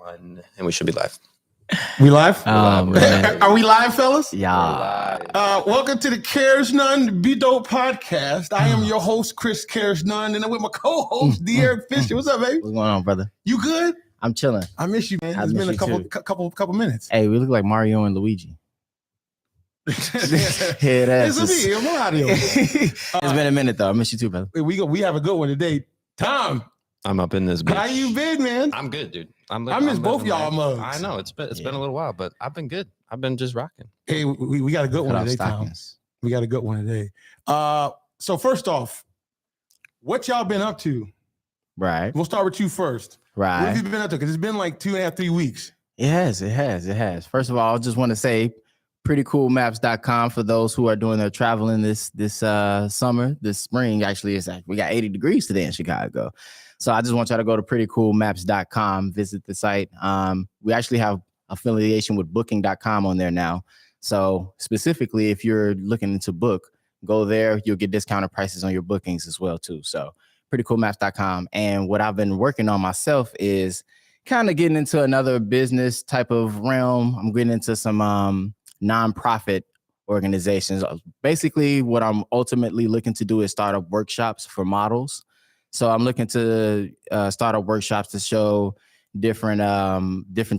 1, and we should be live. We live? Man. Are we live, fellas? Yeah. Welcome to the CaresNone Be Dope podcast. I am your host, Chris CaresNone, and I'm with my co-host, Eric Fisher. What's up, baby? What's going on, brother? You good? I'm chilling. I miss you, man. It's been a couple minutes. Hey, we look like Mario and Luigi. It's me, Mario. It's been a minute though. I miss you too, brother. We have a good one today. Tom, I'm up in this bitch. how you been, man? I'm good, dude. I miss both y'all mugs. I know it's been a little while, but I've been good. I've been just rocking. Hey, we got a good one today, Tom. We got a good one today. So first off, what y'all been up to? Right. We'll start with you first. Right. What have you been up to? Because it's been like 2.5, 3 weeks. It has. First of all, I just want to say prettycoolmaps.com for those who are doing their traveling this summer, this spring. Actually, we got 80 degrees today in Chicago. So I just want y'all to go to prettycoolmaps.com, visit the site. We actually have affiliation with booking.com on there now. So specifically, if you're looking to book, go there. You'll get discounted prices on your bookings as well, too. So prettycoolmaps.com. And what I've been working on myself is kind of getting into another business type of realm. I'm getting into some nonprofit organizations. Basically, what I'm ultimately looking to do is start up workshops for models. So I'm looking to start up workshops to show different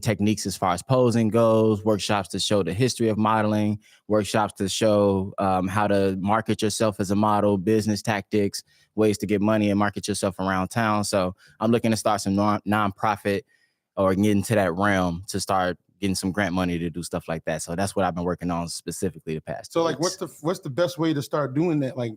techniques as far as posing goes, workshops to show the history of modeling, workshops to show how to market yourself as a model, business tactics, ways to get money and market yourself around town. So I'm looking to start some nonprofit or get into that realm to start getting some grant money to do stuff like that. So that's what I've been working on specifically the past. So like, what's the best way to start doing that? Like,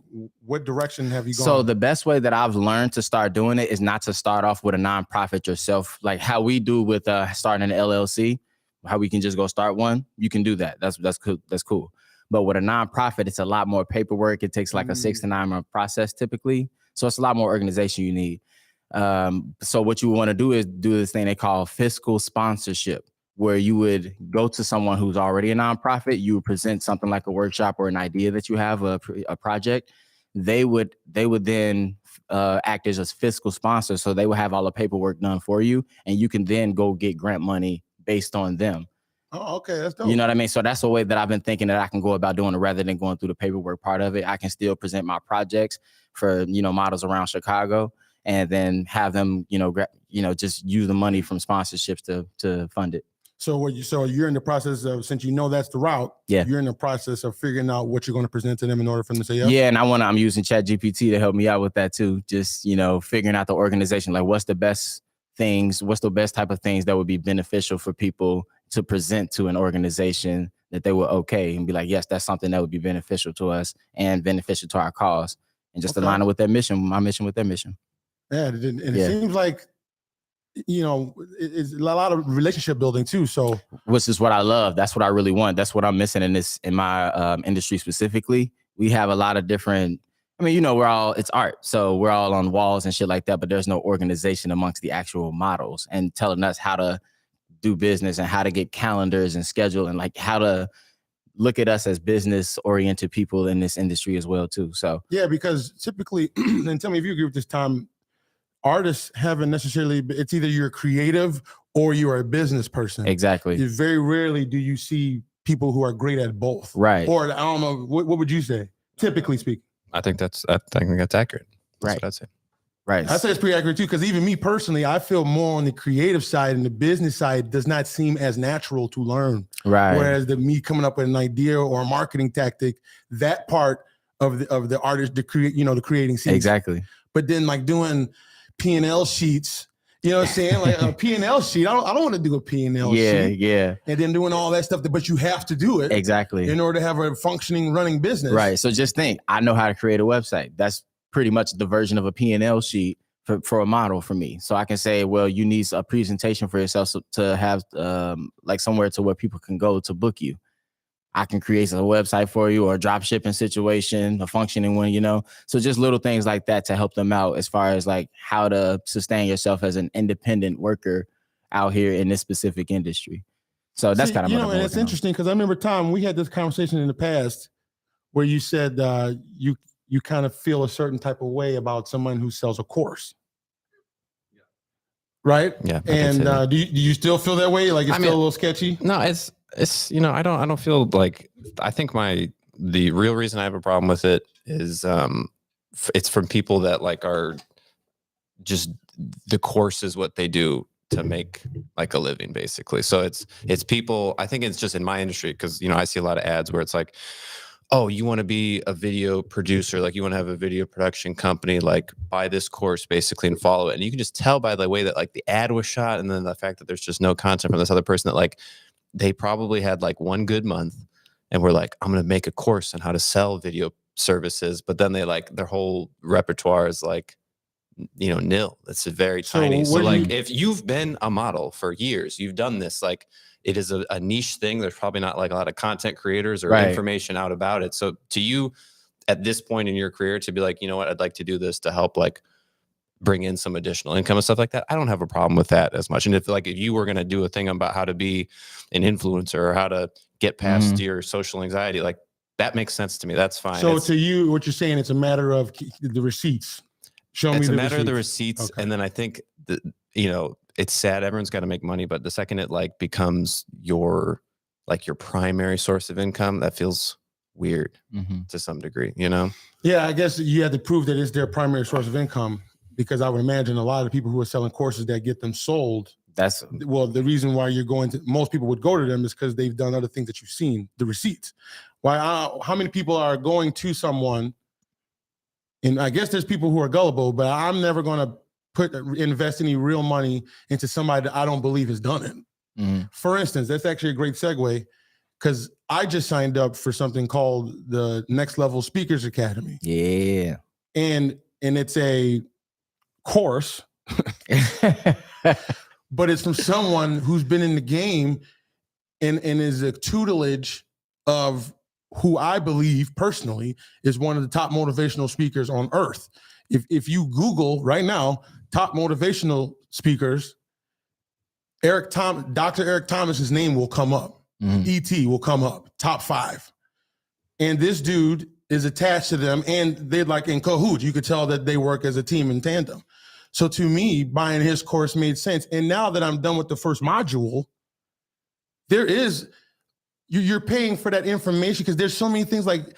what direction have you gone? So the best way that I've learned to start doing it is not to start off with a nonprofit yourself. Like how we do with starting an LLC, how we can just go start one. You can do that. That's cool. That's cool. But with a nonprofit, it's a lot more paperwork. It takes like a 6 to 9 month process typically. So it's a lot more organization you need. So what you want to do is do this thing they call fiscal sponsorship, where you would go to someone who's already a nonprofit, you would present something like a workshop or an idea that you have, a project. They would then act as a fiscal sponsor. So they would have all the paperwork done for you, and you can then go get grant money based on them. Oh, okay. That's dope. You know what I mean? So that's the way that I've been thinking that I can go about doing it rather than going through the paperwork part of it. I can still present my projects for, models around Chicago and then have them, just use the money from sponsorships to fund it. So you're in the process of, since you know that's the route, you're in the process of figuring out what you're going to present to them in order for them to say yes? Yeah, and I'm using ChatGPT to help me out with that too. Just, figuring out the organization, like what's the best type of things that would be beneficial for people to present to an organization that they were okay and be like, yes, that's something that would be beneficial to us and beneficial to our cause, and just align it with their mission, my mission with their mission. Yeah, and it seems like, it's a lot of relationship building too. So, which is what I love. That's what I really want. That's what I'm missing in my industry specifically. We have a lot of different. I mean, it's art, so we're all on walls and shit like that. But there's no organization amongst the actual models and telling us how to do business and how to get calendars and schedule and like how to look at us as business oriented people in this industry as well too. So yeah, because typically, and tell me if you agree with this, Tom. Artists haven't necessarily, it's either you're creative or you're a business person. Exactly. Very rarely do you see people who are great at both. Right. Or I don't know, what would you say, typically speaking? I think that's accurate. That's what I'd say. Right. I say it's pretty accurate too, because even me personally, I feel more on the creative side, and the business side does not seem as natural to learn. Right. Whereas me coming up with an idea or a marketing tactic, that part of the artist, the creating scenes. Exactly. But then like doing P&L sheets, you know what I'm saying? Like a P&L sheet. I don't want to do a P&L sheet. Yeah. And then doing all that stuff, but you have to do it. Exactly. In order to have a functioning, running business. Right. So just think, I know how to create a website. That's pretty much the version of a P&L sheet for a model for me. So I can say, well, you need a presentation for yourself to have like somewhere to where people can go to book you. I can create a website for you or a drop shipping situation, a functioning one, So just little things like that to help them out as far as like how to sustain yourself as an independent worker out here in this specific industry. So that's kind of what I'm and it's interesting because I remember, Tom, we had this conversation in the past where you said you kind of feel a certain type of way about someone who sells a course. right? Yeah. I can And say that. do you still feel that way? Like it's I still mean, a little sketchy? No, it's I don't feel like, I think the real reason I have a problem with it is it's from people that like are just, the course is what they do to make like a living, basically. So it's people, I think it's just in my industry, because I see a lot of ads where it's like, oh, you want to be a video producer, like you want to have a video production company, like buy this course basically and follow it. And you can just tell by the way that like the ad was shot, and then the fact that there's just no content from this other person, that like they probably had like one good month and we're like, I'm going to make a course on how to sell video services. But then they like, their whole repertoire is like, nil. It's very tiny. So like, if you've been a model for years, you've done this, like it is a niche thing. There's probably not like a lot of content creators or information out about it. So to you at this point in your career to be like, you know what, I'd like to do this to help like bring in some additional income and stuff like that, I don't have a problem with that as much. And if you were going to do a thing about how to be an influencer or how to get past your social anxiety, like that makes sense to me. That's fine. So to you, what you're saying, it's a matter of the receipts. Show me the receipts. It's a matter of the receipts. Okay. And then I think that, it's sad. Everyone's got to make money, but the second it like becomes your primary source of income, that feels weird to some degree, Yeah, I guess you had to prove that it's their primary source of income, because I would imagine a lot of people who are selling courses that get them sold, the reason why most people would go to them is because they've done other things that you've seen, the receipts. How many people are going to someone, and I guess there's people who are gullible, but I'm never going to invest any real money into somebody that I don't believe has done it. For instance, that's actually a great segue, because I just signed up for something called the Next Level Speakers Academy. Yeah. And it's a course, but it's from someone who's been in the game and is a tutelage of who I believe personally is one of the top motivational speakers on earth. If you Google right now, top motivational speakers, Dr. Eric Thomas's name will come up. ET will come up, top 5. And this dude is attached to them, and they're like in cahoots. You could tell that they work as a team in tandem. So to me, buying his course made sense. And now that I'm done with the first module, you're paying for that information, because there's so many things like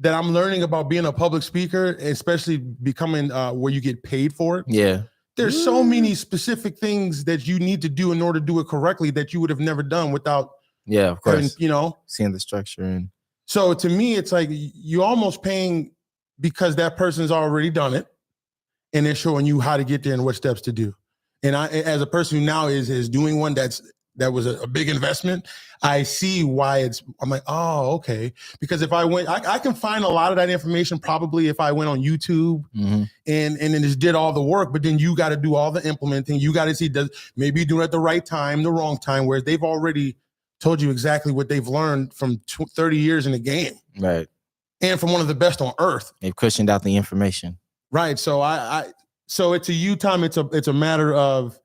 that I'm learning about being a public speaker, especially becoming where you get paid for it. Yeah. There's so many specific things that you need to do in order to do it correctly that you would have never done without. Yeah, of course. Having, seeing the structure. And so to me, it's like you're almost paying because that person's already done it, and they're showing you how to get there and what steps to do. And I, as a person who now is doing one that was a big investment, I see why I'm like, oh, okay. Because if I went, I can find a lot of that information probably if I went on YouTube and then just did all the work, but then you got to do all the implementing. You got to see, maybe you do it at the right time, the wrong time, where they've already told you exactly what they've learned from 30 years in the game. Right. And from one of the best on earth. They've cushioned out the information. Right. So so to you, Tom, it's a matter of,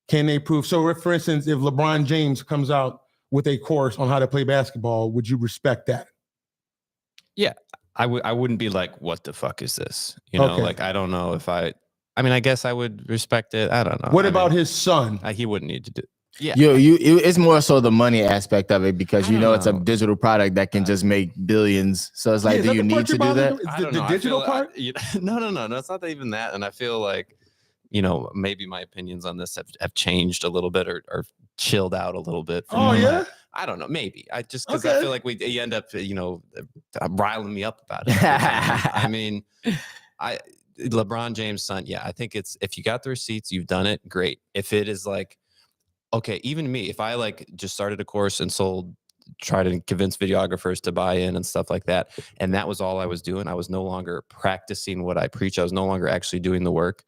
can they prove? So if, for instance, if LeBron James comes out with a course on how to play basketball, would you respect that? Yeah, I wouldn't be like, what the fuck is this? Like, I don't know if I guess I would respect it. I don't know. What about his son? He wouldn't need to do. Yeah, it's more so the money aspect of it, because it's a digital product that can just make billions. So it's like, do you need to do that? The digital part? No. It's not even that. And I feel like, maybe my opinions on this have changed a little bit or chilled out a little bit. Oh yeah. I don't know. Maybe I feel like you end up, riling me up about it. LeBron James' son. Yeah, I think if you got the receipts, you've done it. Great. If it is like, okay, even me, if I like just started a course and try to convince videographers to buy in and stuff like that, and that was all I was doing, I was no longer practicing what I preach. I was no longer actually doing the work.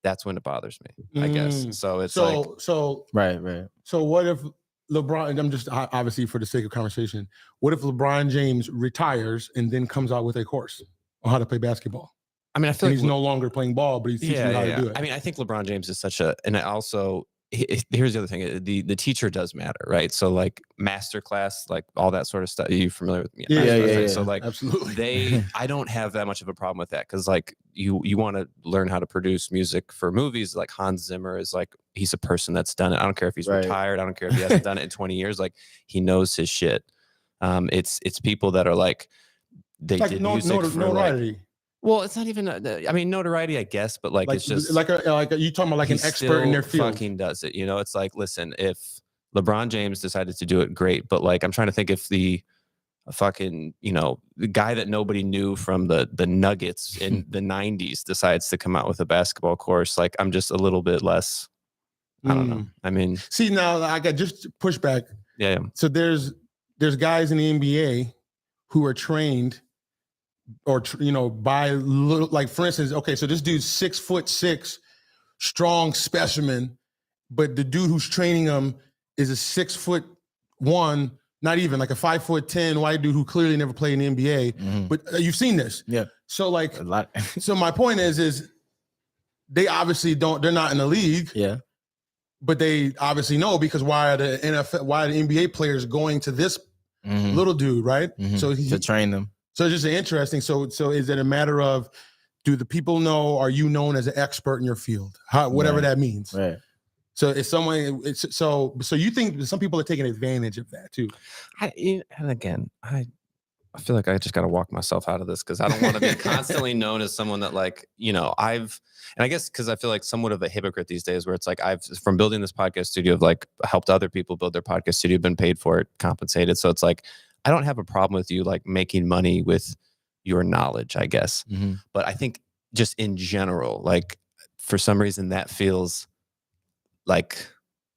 That's when it bothers me, I guess. So it's right. So what if LeBron, I'm just obviously for the sake of conversation, what if LeBron James retires and then comes out with a course on how to play basketball? I feel like he's no longer playing ball, but he's teaching you how to do it. I think LeBron James is and I also, here's the other thing. The teacher does matter, right? So like master class, like all that sort of stuff. Are you familiar with me? Yeah. So like Absolutely. I don't have that much of a problem with that because like you want to learn how to produce music for movies. Like Hans Zimmer is like, he's a person that's done it. I don't care if he's retired. I don't care if he hasn't done it in 20 years. Like he knows his shit. It's people that are like, they like did music for notoriety. like, well, it's not even. I mean, notoriety, I guess, but like it's just like you talking about like an expert in their field. Fucking does it, you know? It's like, listen, if LeBron James decided to do it, great, but like I'm trying to think if the fucking, you know, the guy that nobody knew from the Nuggets in the 90s decides to come out with a basketball course, like I'm just a little bit less. I don't know. I mean, see, now I got just pushback. Yeah. So there's guys in the NBA who are trained or by little, like for instance, okay, so this dude's 6'6", strong specimen, but the dude who's training him is a 6'1", not even like a 5'10" white dude who clearly never played in the NBA. But you've seen this, yeah. So like a lot. So my point is they obviously they're not in the league, yeah. But they obviously know, because why are the NBA players going to this little dude, right? So to train them. So it's just interesting. So is it a matter of, do the people know, are you known as an expert in your field? Whatever that means. Right. So it's someone. So you think some people are taking advantage of that too? And again, I feel like I just got to walk myself out of this because I don't want to be constantly known as someone that, like, you know, and I guess because I feel like somewhat of a hypocrite these days, where it's like from building this podcast studio, I've like helped other people build their podcast studio, been paid for it, compensated. So it's like, I don't have a problem with you like making money with your knowledge, I guess. But I think just in general, like for some reason that feels like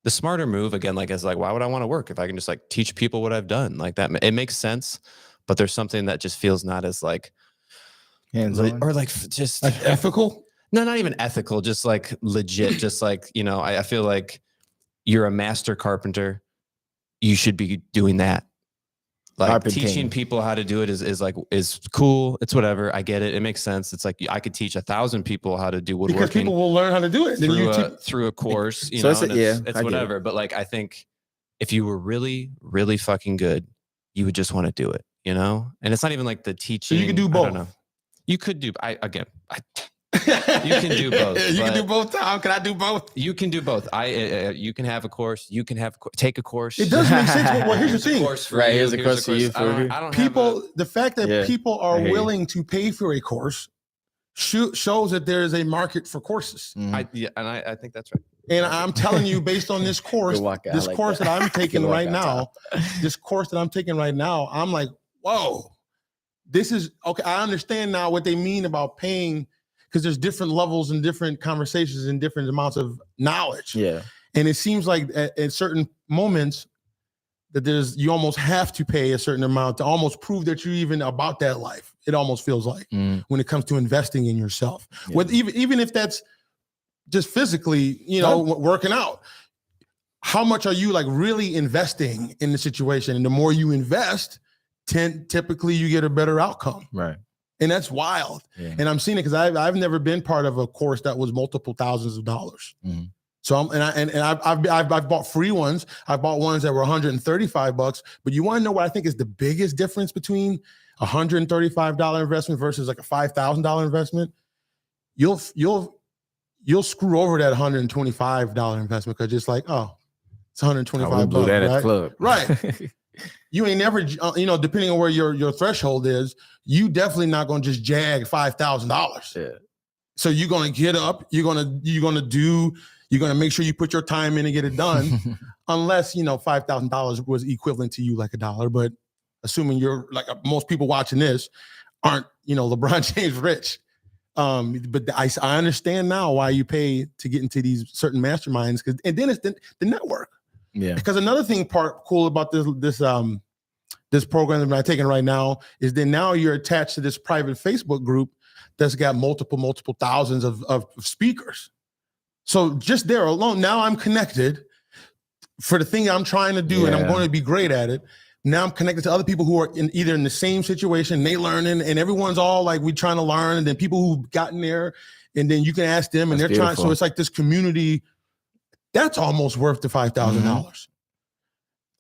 the smarter move, again, like as like, why would I want to work if I can just like teach people what I've done? Like that, it makes sense. But there's something that just feels not as like hands-on, or like just like ethical. No, not even ethical, just like legit. Just like, you know, I feel like you're a master carpenter. You should be doing that. Like teaching people how to do it is cool. It's whatever. I get it. It makes sense. It's like I could teach 1,000 people how to do woodworking because people will learn how to do it through a course. You know, it's whatever. But like, I think if you were really, really fucking good, you would just want to do it. You know, and it's not even like the teaching. So you can do both. I don't know. You could do. You can do both. You can do both, Tom. Can I do both? You can do both. You can have a course. You can take a course. It does make sense. Well, here's the thing. Here's a course for you. I don't people. The fact that people are willing to pay for a course shows that there is a market for courses. I think that's right. And I'm telling you, based on this course, that I'm taking right now, I'm like, whoa, this is okay. I understand now what they mean about paying, because there's different levels and different conversations and different amounts of knowledge. Yeah. And it seems like at certain moments that you almost have to pay a certain amount to almost prove that you're even about that life. It almost feels like when it comes to investing in yourself, even if that's just physically, working out. How much are you like really investing in the situation? And the more you invest, typically you get a better outcome. Right. And that's wild. Yeah. And I'm seeing it because I've never been part of a course that was multiple thousands of dollars. So I've bought free ones. I bought ones that were $135. But you want to know what I think is the biggest difference between $135 investment versus like a $5,000 investment? You'll screw over that $125 investment because it's like, oh, it's $125. Blew that right? At the club. Right. You ain't never, depending on where your threshold is, you definitely not going to just jag $5,000. Yeah. So you're going to get up, you're going to make sure you put your time in and get it done, unless, $5,000 was equivalent to you like $1. But assuming you're like most people watching this aren't, LeBron James rich. But I understand now why you pay to get into these certain masterminds, and then it's the network. Yeah. Because another thing cool about this program that I'm taking right now is that now you're attached to this private Facebook group that's got multiple thousands of speakers. So just there alone, now I'm connected for the thing I'm trying to do, and I'm going to be great at it. Now I'm connected to other people who are either in the same situation, they learning, and everyone's all like, we trying to learn, and then people who've gotten there, and then you can ask them, and they're trying. So it's like this community that's almost worth the $5,000,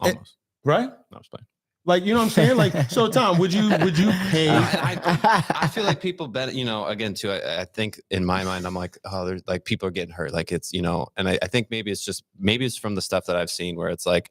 Almost. right? No, I'm just playing. Like, you know what I'm saying? Like, so Tom, would you pay? I feel like people bet, again, too, I think in my mind, I'm like, oh, there's like people are getting hurt. Like it's, and I think maybe it's from the stuff that I've seen where it's like,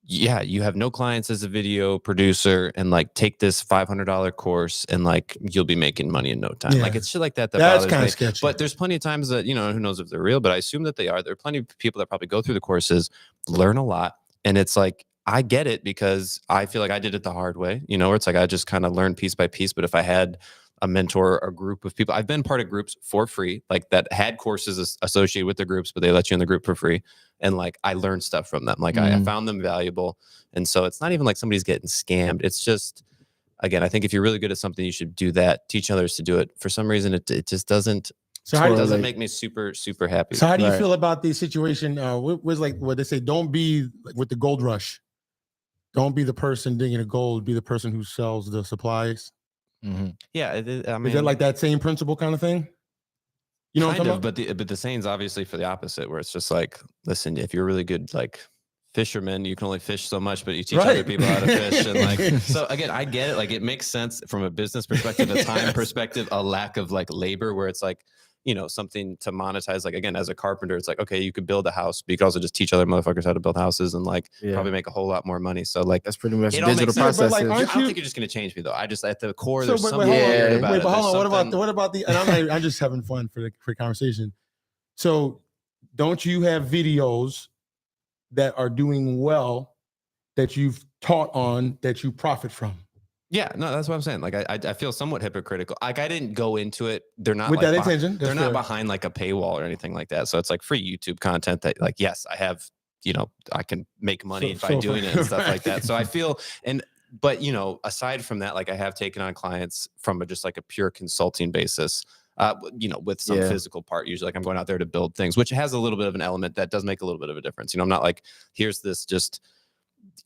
yeah, you have no clients as a video producer and like take this $500 course and like you'll be making money in no time. Yeah. Like it's shit like that That's bothers kind me. of sketchy. But there's plenty of times that, who knows if they're real, but I assume that they are. There are plenty of people that probably go through the courses, learn a lot. And it's like, I get it because I feel like I did it the hard way, where it's like I just kind of learned piece by piece. But if I had a mentor, a group of people, I've been part of groups for free, like that had courses associated with the groups, but they let you in the group for free. And like I learned stuff from them. Like I found them valuable. And so it's not even like somebody's getting scammed. It's just, again, I think if you're really good at something, you should do that. Teach others to do it. For some reason, it just doesn't. So how doesn't make me super, super happy. So how do you feel about the situation? Was like what they say, don't be like with the gold rush. Don't be the person digging the gold, be the person who sells the supplies. Yeah. I mean, is that like that same principle kind of thing? You know what I'm talking about? But the saying's obviously for the opposite, where it's just like, listen, if you're really good, like fisherman, you can only fish so much, but you teach other people how to fish. And like, so again, I get it. Like it makes sense from a business perspective, a time perspective, a lack of like labor where it's like, something to monetize. Like again, as a carpenter, it's like, okay, you could build a house, but you can also just teach other motherfuckers how to build houses and like probably make a whole lot more money. So like, that's pretty much it digital process. Like, I don't think you're just going to change me though. I just, at the core, So, there's but something hold about on. it. But hold on. What about the, and I'm just having fun for the conversation. So don't you have videos that are doing well that you've taught on that you profit from? Yeah, no, that's what I'm saying. Like, I feel somewhat hypocritical. Like, I didn't go into it. They're not with like that intention. They're not behind like a paywall or anything like that. So it's like free YouTube content that, like, yes, I have. I can make money by doing it and stuff like that. So I feel but aside from that, like I have taken on clients from just like a pure consulting basis. With some physical part, usually like I'm going out there to build things, which has a little bit of an element that does make a little bit of a difference. I'm not like, here's this just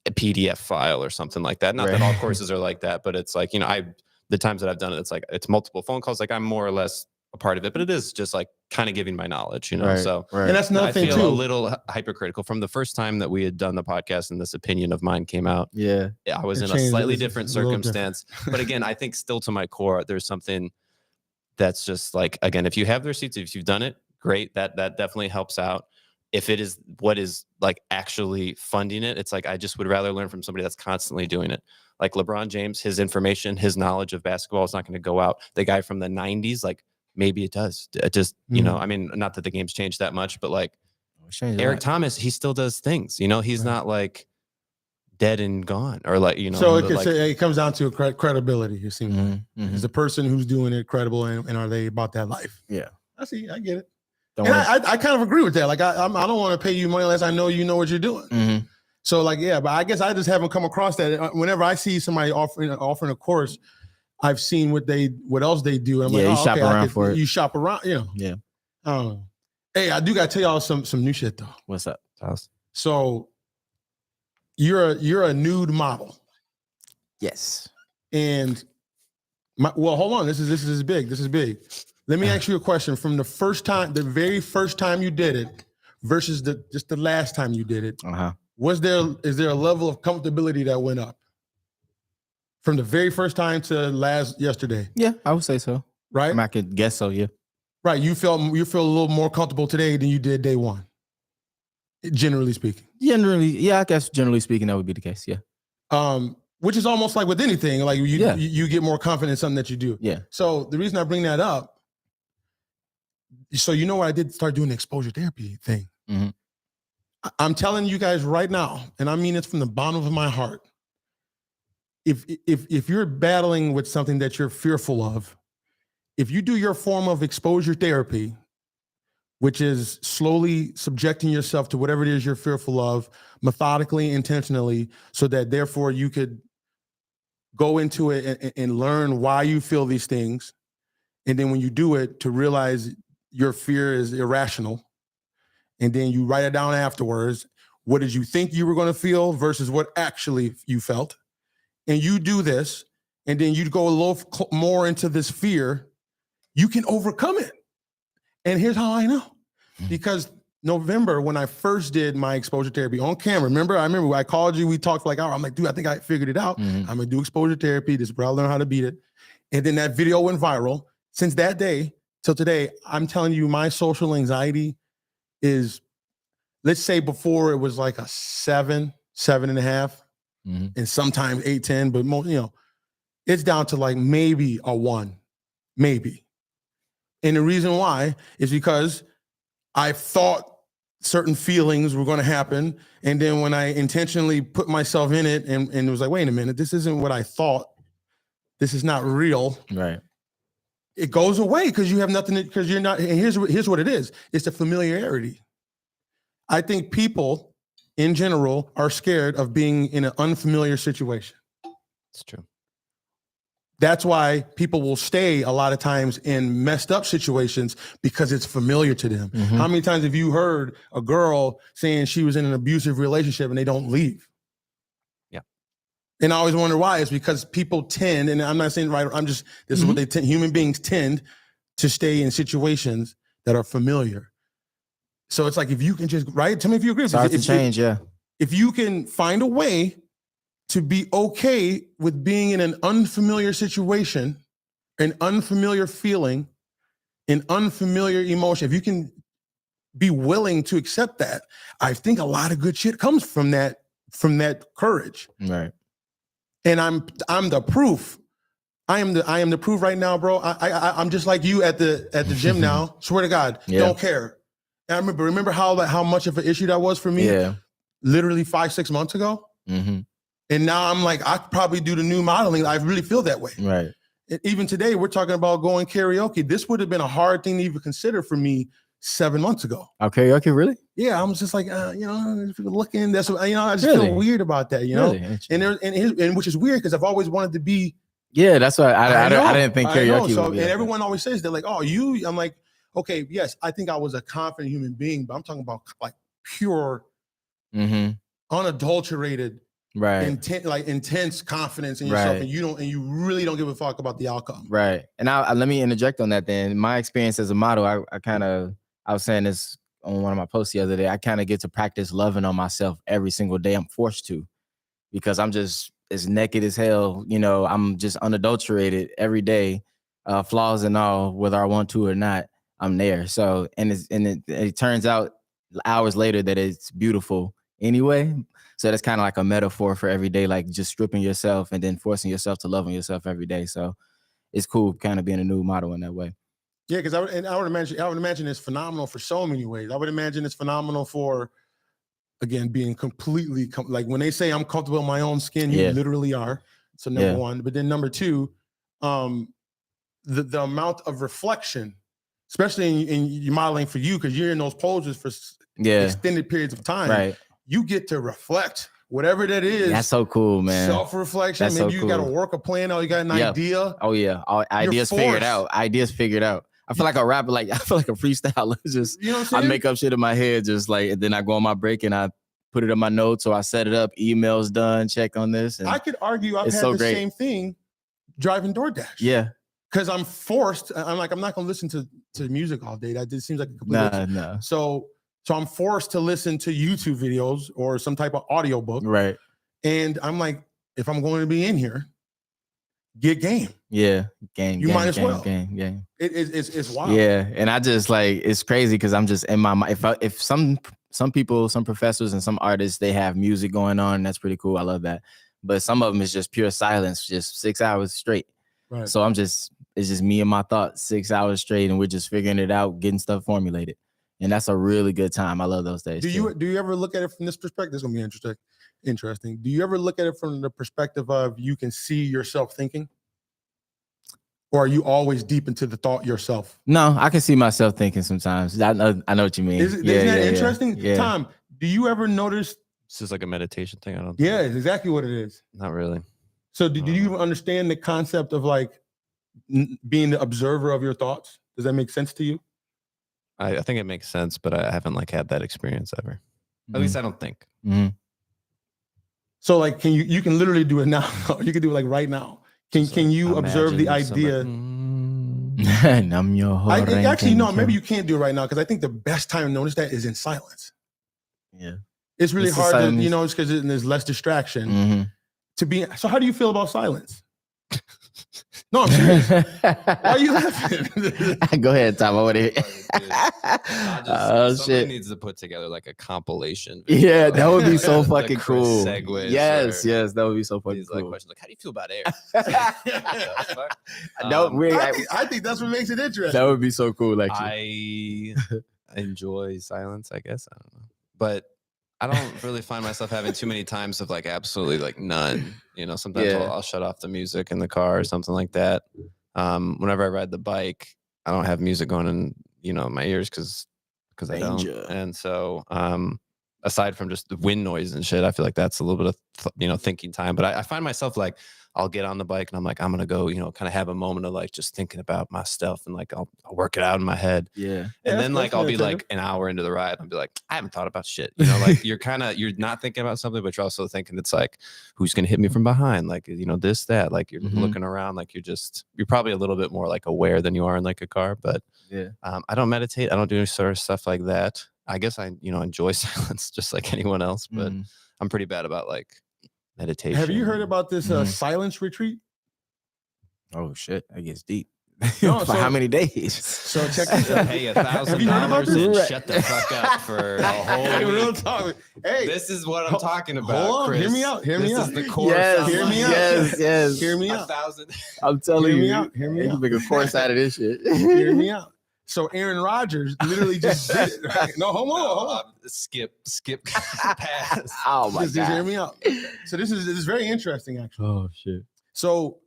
a PDF file or something like that. Not that all courses are like that, but it's like, the times that I've done it, it's like, it's multiple phone calls. Like I'm more or less a part of it, but it is just like kind of giving my knowledge, so. And that's another thing I feel too. a little hypercritical from the first time that we had done the podcast and this opinion of mine came out. Yeah. I was in a slightly different circumstance, but again, I think still to my core, there's something that's just like, again, if you have the receipts, if you've done it, great. That definitely helps out. If it is what is like actually funding it, it's like, I just would rather learn from somebody that's constantly doing it. Like LeBron James, his information, his knowledge of basketball is not going to go out. The guy from the 90s, like maybe it does. It just, I mean, not that the game's changed that much, but like Eric Thomas, he still does things, he's not like dead and gone or like, So it comes down to credibility. You see, is the person who's doing it credible and are they about that life? Yeah. I get it. I kind of agree with that. Like I don't want to pay you money unless I know you know what you're doing. So like, yeah, but I guess I just haven't come across that. Whenever I see somebody offering a course, I've seen what else they do. And I'm like, you shop around for it. You shop around, Yeah. Hey, I do got to tell y'all some new shit though. What's up? So you're a nude model. Yes. And hold on. This is big. This is big. Let me ask you a question. From the very first time you did it versus just the last time you did it, is there a level of comfortability that went up from the very first time to yesterday? Yeah, I would say so. Right? I could guess so. Yeah. Right. You feel a little more comfortable today than you did day one. Generally speaking. I guess generally speaking, that would be the case. Yeah. Which is almost like with anything, like you get more confident in something that you do. Yeah. So the reason I bring that up, so what I did start doing the exposure therapy thing. I'm telling you guys right now, and I mean it from the bottom of my heart. If you're battling with something that you're fearful of, if you do your form of exposure therapy, which is slowly subjecting yourself to whatever it is you're fearful of, methodically, intentionally, so that therefore you could go into it and learn why you feel these things. And then when you do it, to realize your fear is irrational. And then you write it down afterwards. What did you think you were going to feel versus what actually you felt? And you do this, and then you go a little more into this fear, you can overcome it. And here's how I know. Because November, when I first did my exposure therapy on camera, I remember I called you, we talked for like an hour. I'm like, dude, I think I figured it out. I'm gonna do exposure therapy. This is where I learned how to beat it. And then that video went viral. Since that day till today, I'm telling you, my social anxiety is, let's say before it was like a 7.5, and sometimes 8, 10, but most, it's down to like maybe a 1, maybe. And the reason why is because I thought certain feelings were going to happen. And then when I intentionally put myself in it and it was like, wait a minute, this isn't what I thought. This is not real. Right. It goes away because you have nothing, because you're not, and here's what it is. It's the familiarity. I think people in general are scared of being in an unfamiliar situation. It's true. That's why people will stay a lot of times in messed up situations because it's familiar to them. How many times have you heard a girl saying she was in an abusive relationship and they don't leave? Yeah. And I always wonder why. It's because people tend, and I'm not saying right, this is what they tend, human beings tend to stay in situations that are familiar. So it's like, if you can just, right? Tell me if you agree. Start to change, yeah. If you can find a way to be okay with being in an unfamiliar situation, an unfamiliar feeling, an unfamiliar emotion, if you can be willing to accept that, I think a lot of good shit comes from that courage. Right. And I'm the proof. I am the proof right now, bro. I'm just like you at the gym now. Swear to God, don't care. And I remember how much of an issue that was for me. Yeah. Literally 5-6 months ago. And now I'm like, I could probably do the new modeling. I really feel that way. Right. Even today, we're talking about going karaoke. This would have been a hard thing to even consider for me 7 months ago. Oh, karaoke, really? Yeah, I was just like, looking. That's what, I just feel weird about that, Really? and which is weird because I've always wanted to be. Yeah, that's why I didn't think karaoke. So, and everyone always says they're like, oh, you. I'm like, okay, yes, I think I was a confident human being, but I'm talking about like pure, unadulterated. Right. Intense confidence in yourself, and you really don't give a fuck about the outcome. Right. And let me interject on that then. My experience as a model, I was saying this on one of my posts the other day. I kind of get to practice loving on myself every single day. I'm forced to, because I'm just as naked as hell. I'm just unadulterated every day, flaws and all, whether I want to or not, I'm there. So, and it turns out hours later that it's beautiful anyway. So that's kind of like a metaphor for every day, like just stripping yourself and then forcing yourself to love on yourself every day. So it's cool kind of being a new model in that way. Yeah, because I would imagine it's phenomenal for so many ways. I would imagine it's phenomenal for, again, being completely, like when they say I'm comfortable in my own skin, you literally are. So number one, but then number two, the amount of reflection, especially in your modeling for you, because you're in those poses for extended periods of time. Right. You get to reflect, whatever that is. That's so cool, man. Self-reflection. That's Maybe so you cool. got to work a plan out. You got an idea. Oh yeah. Ideas figured out. I feel like a rapper. Like I feel like a freestyler. Just what I'm saying? I make up shit in my head, just like, and then I go on my break and I put it in my notes, or I set it up. Emails done. Check on this. And I could argue I've had the same thing driving DoorDash. Yeah. Because I'm forced. I'm not going to listen to music all day. That just seems like a complete. Nah. So I'm forced to listen to YouTube videos or some type of audio book. Right. And I'm like, if I'm going to be in here, get game. Yeah. Game. You might as well. Game. It's wild. Yeah. And I just like, it's crazy because I'm just in my mind. If some people, some professors and some artists, they have music going on, that's pretty cool. I love that. But some of them is just pure silence, just 6 hours straight. Right. So it's just me and my thoughts 6 hours straight, and we're just figuring it out, getting stuff formulated. And that's a really good time. I love those days. Do you ever look at it from this perspective? It's gonna be interesting. Do you ever look at it from the perspective of you can see yourself thinking? Or are you always deep into the thought yourself? No, I can see myself thinking sometimes. I know what you mean. Isn't that interesting? Yeah. Tom, do you ever notice? This is like a meditation thing. I don't. Yeah, it's exactly what it is. Not really. So do you understand the concept of like being the observer of your thoughts? Does that make sense to you? I think it makes sense, but I haven't like had that experience ever. At least I don't think. So like, you can literally do it now. You can do it like right now. Can you observe the idea? Numb your heart. Actually, no, maybe you can't do it right now because I think the best time to notice that is in silence. Yeah. It's really It's the hard to, silence. you know, it's because there's less distraction Mm-hmm. to be. So how do you feel about silence? No, I'm serious. Why are you laughing? Go ahead, Tom. I want to hear. Oh Somebody shit! needs to put together like a compilation. Yeah, that would be so The fucking Chris cool. segues Yes, or yes, that would be so fucking these like cool. questions like, how do you feel about air? No, I think that's what makes it interesting. that would be so cool. Actually, I enjoy silence, I guess. I don't know. But I don't really find myself having too many times of like absolutely like none. You know, sometimes Yeah. I'll shut off the music in the car or something like that. Whenever I ride the bike, I don't have music going in, you know, my ears because I don't. Danger. And so aside from just the wind noise and shit, I feel like that's a little bit of thinking time. But I find myself like I'll get on the bike and I'm like, I'm gonna go, you know, kind of have a moment of like just thinking about my stuff and like I'll work it out in my head. yeah. And then like I'll be like an hour into the ride, I'll be like, I haven't thought about shit. You know, like you're not thinking about something, but you're also thinking it's like, who's gonna hit me from behind? Like, you know, this, that, like you're looking around, like you're probably a little bit more like aware than you are in like a car. But Yeah. I don't meditate, I don't do any sort of stuff like that. I guess I, you know, enjoy silence just like anyone else, but I'm pretty bad about like meditation. Have you heard about this silence retreat? Oh shit, that gets deep. No, For how many days? So check this out. Pay Have you heard about $1,000 and this? shut the fuck up for a whole Hey, real week. talk. Hey, This is what I'm talking about. hold on, Chris. hear me out, hear me This out. is the core. Yes, hear me out. yes. hear me out. 1,000. I'm telling Hear me you, out, hear me you out. make a course out of this shit. Hear me out. So Aaron Rodgers literally just did it. Right? No, hold on. Skip pass. Oh my Just hear god. me out. So this is very interesting, actually. Oh shit. So,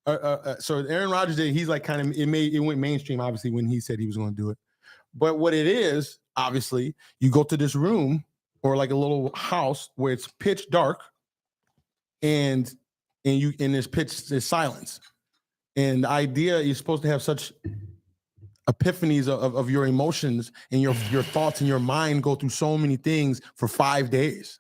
so Aaron Rodgers did. He's like kind of it went mainstream, obviously, when he said he was going to do it. But what it is, obviously, you go to this room or like a little house where it's pitch dark, and there's silence, and the idea you're supposed to have such epiphanies of your emotions and your thoughts and your mind go through so many things for 5 days.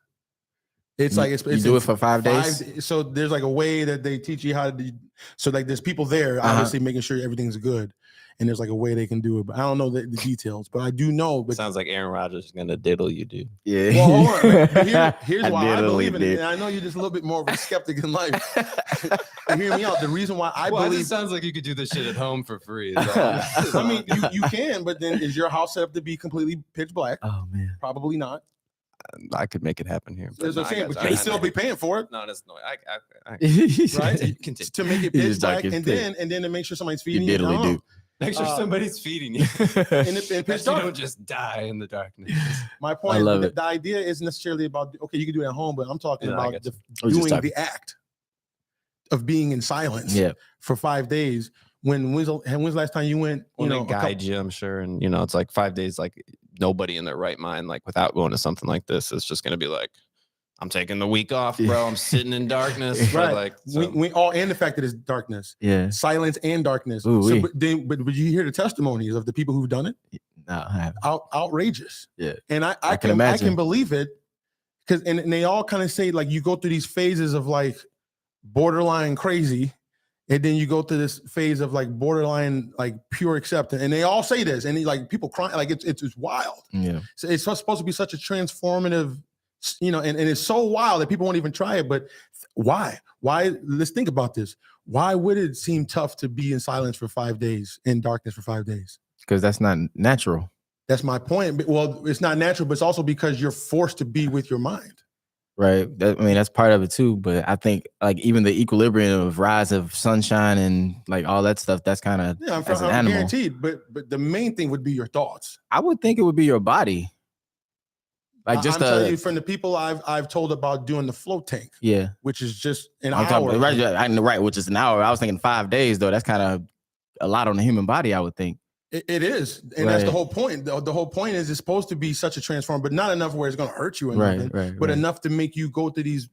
It's like it's do it for 5 days. So there's like a way that they teach you how to do. So like there's people there, obviously making sure everything's good, and there's like a way they can do it. But I don't know the details, but I do know. But Sounds like Aaron Rodgers is gonna diddle you, dude. Yeah. well, hold on. But here's I why I literally believe in it. did. And I know you're just a little bit more of a skeptic in life. But hear me out. The reason why I It believe. just sounds like you could do this shit at home for free. I mean, you can, but then is your house set up to be completely pitch black? Oh man. Probably not. I could make it happen here. That's what I'm saying, but I you still be paying for it, No, that's no. I right? Continue. To make it You pitch just black, dark and as then to make sure somebody's You feeding you. diddly do. Make sure somebody's feeding you. And pitch That you dark. don't just die in the darkness. My point love is it. the idea isn't necessarily about you can do it at home, but I'm talking Yeah, I about get doing the act of being in silence Yeah. for 5 days. When's the last time you went? Well, You know, they guide you, I'm sure, and you know, it's like 5 days. Like nobody in their right mind, like without going to something like this, is just gonna be like, I'm taking the week off, bro. I'm sitting in darkness. For right? like, so. We all, and the fact that it's darkness, Yeah. silence and darkness. Ooh-wee. But you hear the testimonies of the people who've done it? No, I haven't. Outrageous. Yeah. And I can can imagine. believe it because and they all kind of say like you go through these phases of like borderline crazy, and then you go through this phase of like borderline like pure acceptance, and they all say this, and like people crying, like it's wild. Yeah. So it's supposed to be such a transformative, you know, and it's so wild that people won't even try it. But why? Let's think about this. Why would it seem tough to be in silence for 5 days, in darkness for 5 days? Because that's not natural. That's my point. Well, it's not natural, but it's also because you're forced to be with your mind. Right. I mean, that's part of it too. But I think like even the equilibrium of rise of sunshine and like all that stuff, that's kind of Yeah, as an I'm animal. guaranteed. But the main thing would be your thoughts. I would think it would be your body. Like just I'm telling you, from the people I've told about doing the float tank, yeah. which is just an I'm hour. talking right, I know, right, which is an hour. I was thinking 5 days though. That's kind of a lot on the human body, I would think. It is, and that's the Right. whole point. The whole point is it's supposed to be such a transform, but not enough where it's going to hurt you or nothing, Right. but enough to make you go through these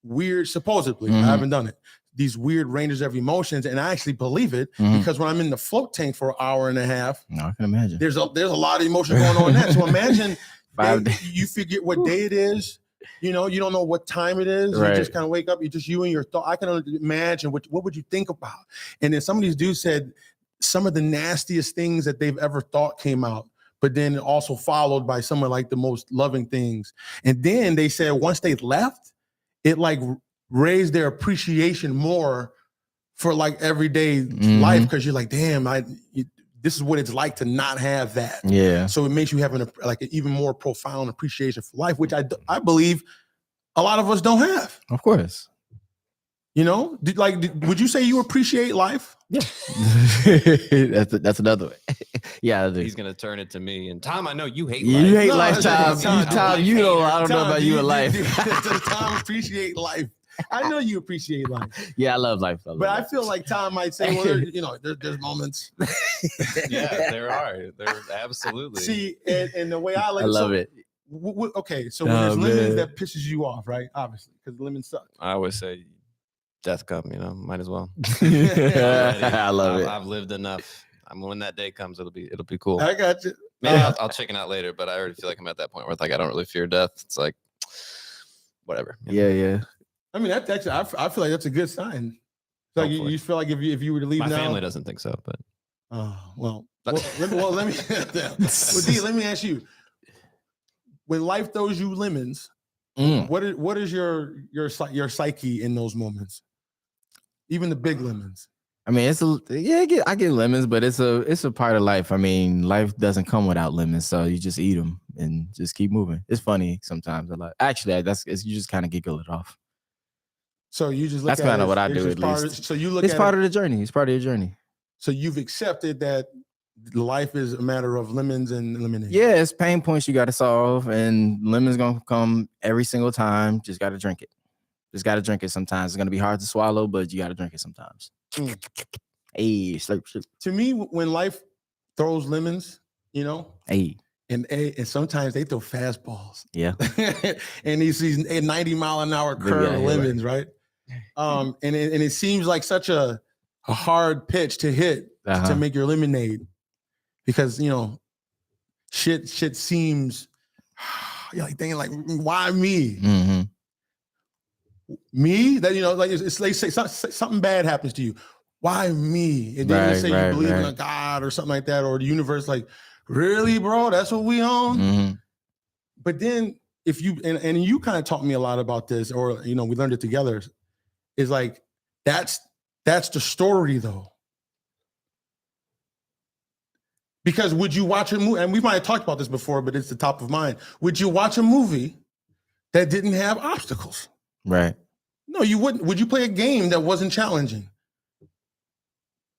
weird, supposedly, Mhm. I haven't done it, these weird ranges of emotions, and I actually believe it Mhm. because when I'm in the float tank for an hour and a half, No, I can imagine. there's a lot of emotion going on in that. So imagine 5 day, you forget what day it is. You know, you don't know what time it is. Right. You just kind of wake up. You just you and your thought. I can imagine what would you think about. And then some of these dudes said some of the nastiest things that they've ever thought came out, but then also followed by some of like the most loving thithings. And then they said once they left, it like raised their appreciation more for like everyday life, because you're like, damn, this is what it's like to not have that. Yeah. So it makes you have an even more profound appreciation for life, which I believe a lot of us don't have. Of course. You know, would you say you appreciate life? Yeah. that's another way. Yeah, I do. He's gonna turn it to me. And Tom, I know you hate You life. hate No, life, Tom. Tom, You know, I don't know about you in life. Tom appreciate life. I know you appreciate life. Yeah, I love life. But I feel like Tom might say, well, there's moments. Yeah, there are. There absolutely. See, and the way I like I love it. Okay, so when there's lemons that pisses you off, right? Obviously, because lemons suck. I always say, death come, might as well. I love it. I've lived enough. When that day comes, it'll be cool. I got you. Maybe I'll chicken out later, but I already feel like I'm at that point where it's like I don't really fear death. It's like whatever. Yeah. I mean, that's actually, I feel like that's a good sign. So you feel like if you were to leave my now, family doesn't think so, but let me let me ask you. When life throws you lemons, what is your psyche in those moments? Even the big lemons. I mean, I get lemons, but it's a part of life. I mean, life doesn't come without lemons, so you just eat them and just keep moving. It's funny sometimes. Actually, you just kind of giggle it off. So you just that's kind of what I do at least. So you look. It's part of the journey. It's part of your journey. So you've accepted that life is a matter of lemons and lemonade. Yeah, it's pain points you got to solve, and lemons gonna come every single time. Just got to drink it. Just got to drink it sometimes. It's gonna be hard to swallow, but you got to drink it sometimes. Hey, slurp. To me, when life throws lemons, Hey. And sometimes they throw fastballs. Yeah. And these 90-mile-an-hour curve lemons, right? And it seems like such a hard pitch to hit to make your lemonade, because shit seems, you're like thinking like, why me? Mm-hmm. Me? That it's like say something bad happens to you. Why me? And then you say you believe in a God or something like that, or the universe. Like, really, bro? That's what we on? Mm-hmm. But then if you and you kind of taught me a lot about this, or we learned it together. Is like that's the story though. Because would you watch a movie? And we might have talked about this before, but it's the top of mind. Would you watch a movie that didn't have obstacles? Right. No, you wouldn't. Would you play a game that wasn't challenging?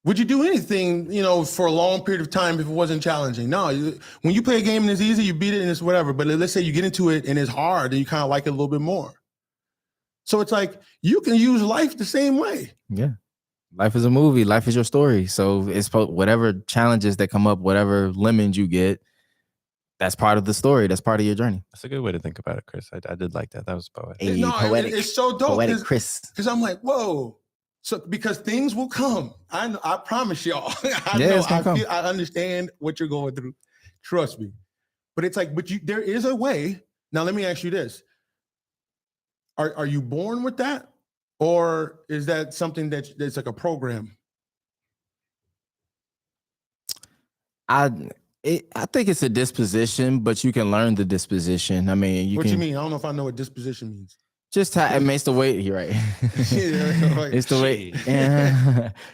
Would you do anything, for a long period of time if it wasn't challenging? No. When you play a game and it's easy, you beat it and it's whatever. But let's say you get into it and it's hard and you kind of like it a little bit more. So it's like you can use life the same way. Yeah. Life is a movie. Life is your story. So it's whatever challenges that come up, whatever lemons you get, that's part of the story. That's part of your journey. That's a good way to think about it, Chris. I did like that. That was poetic. Hey, poetic. It's so dope. Poetic, Chris. Because I'm like, whoa. So because things will come. I promise y'all. I understand what you're going through. Trust me. But it's like, there is a way. Now let me ask you this. Are you born with that? Or is that something that's like a program? I think it's a disposition, but you can learn the disposition. I mean, What you mean? I don't know if I know what disposition means. Just how it makes the way. You're right. It's the way.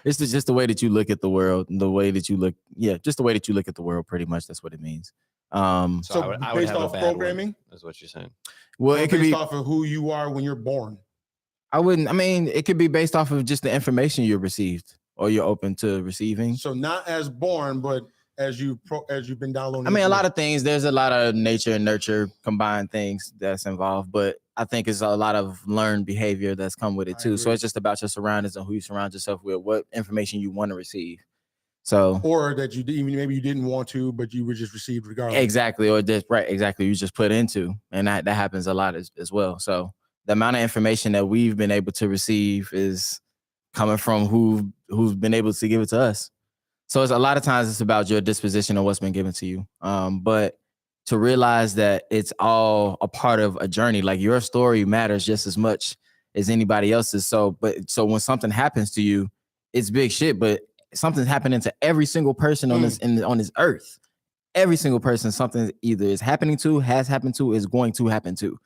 It's just the way that you look at the world, and the way that you look. Yeah, just the way that you look at the world. Pretty much, that's what it means. So I would based have off a bad programming, is what you're saying. Well, it could be off of who you are when you're born. It could be based off of just the information you received or you're open to receiving. So not as born, but as you've been downloading. I mean, a lot of things. There's a lot of nature and nurture combined things that's involved, but I think it's a lot of learned behavior that's come with it too. So it's just about your surroundings and who you surround yourself with, what information you want to receive. So, or that maybe you didn't want to, but you were just received regardless. Exactly, or just exactly. You just put into, and that happens a lot as well. So the amount of information that we've been able to receive is coming from who's been able to give it to us. So it's a lot of times it's about your disposition of what's been given to you. But to realize that it's all a part of a journey, like your story matters just as much as anybody else's. So when something happens to you, it's big shit, but something's happening to every single person on on this earth. Every single person, something either is happening to, has happened to, is going to happen to.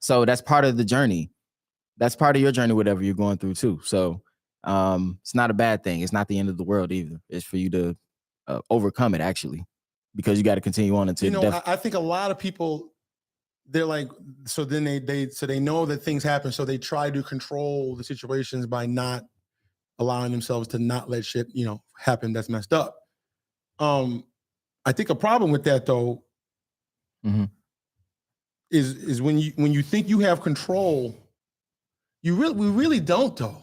So that's part of the journey. That's part of your journey, whatever you're going through too. So it's not a bad thing. It's not the end of the world either. It's for you to overcome it, actually, because you got to continue on until I think a lot of people, they're like, so then they know that things happen, so they try to control the situations by not allowing themselves to not let shit happen that's messed up. I think a problem with that though is when you think you have control, we really don't though.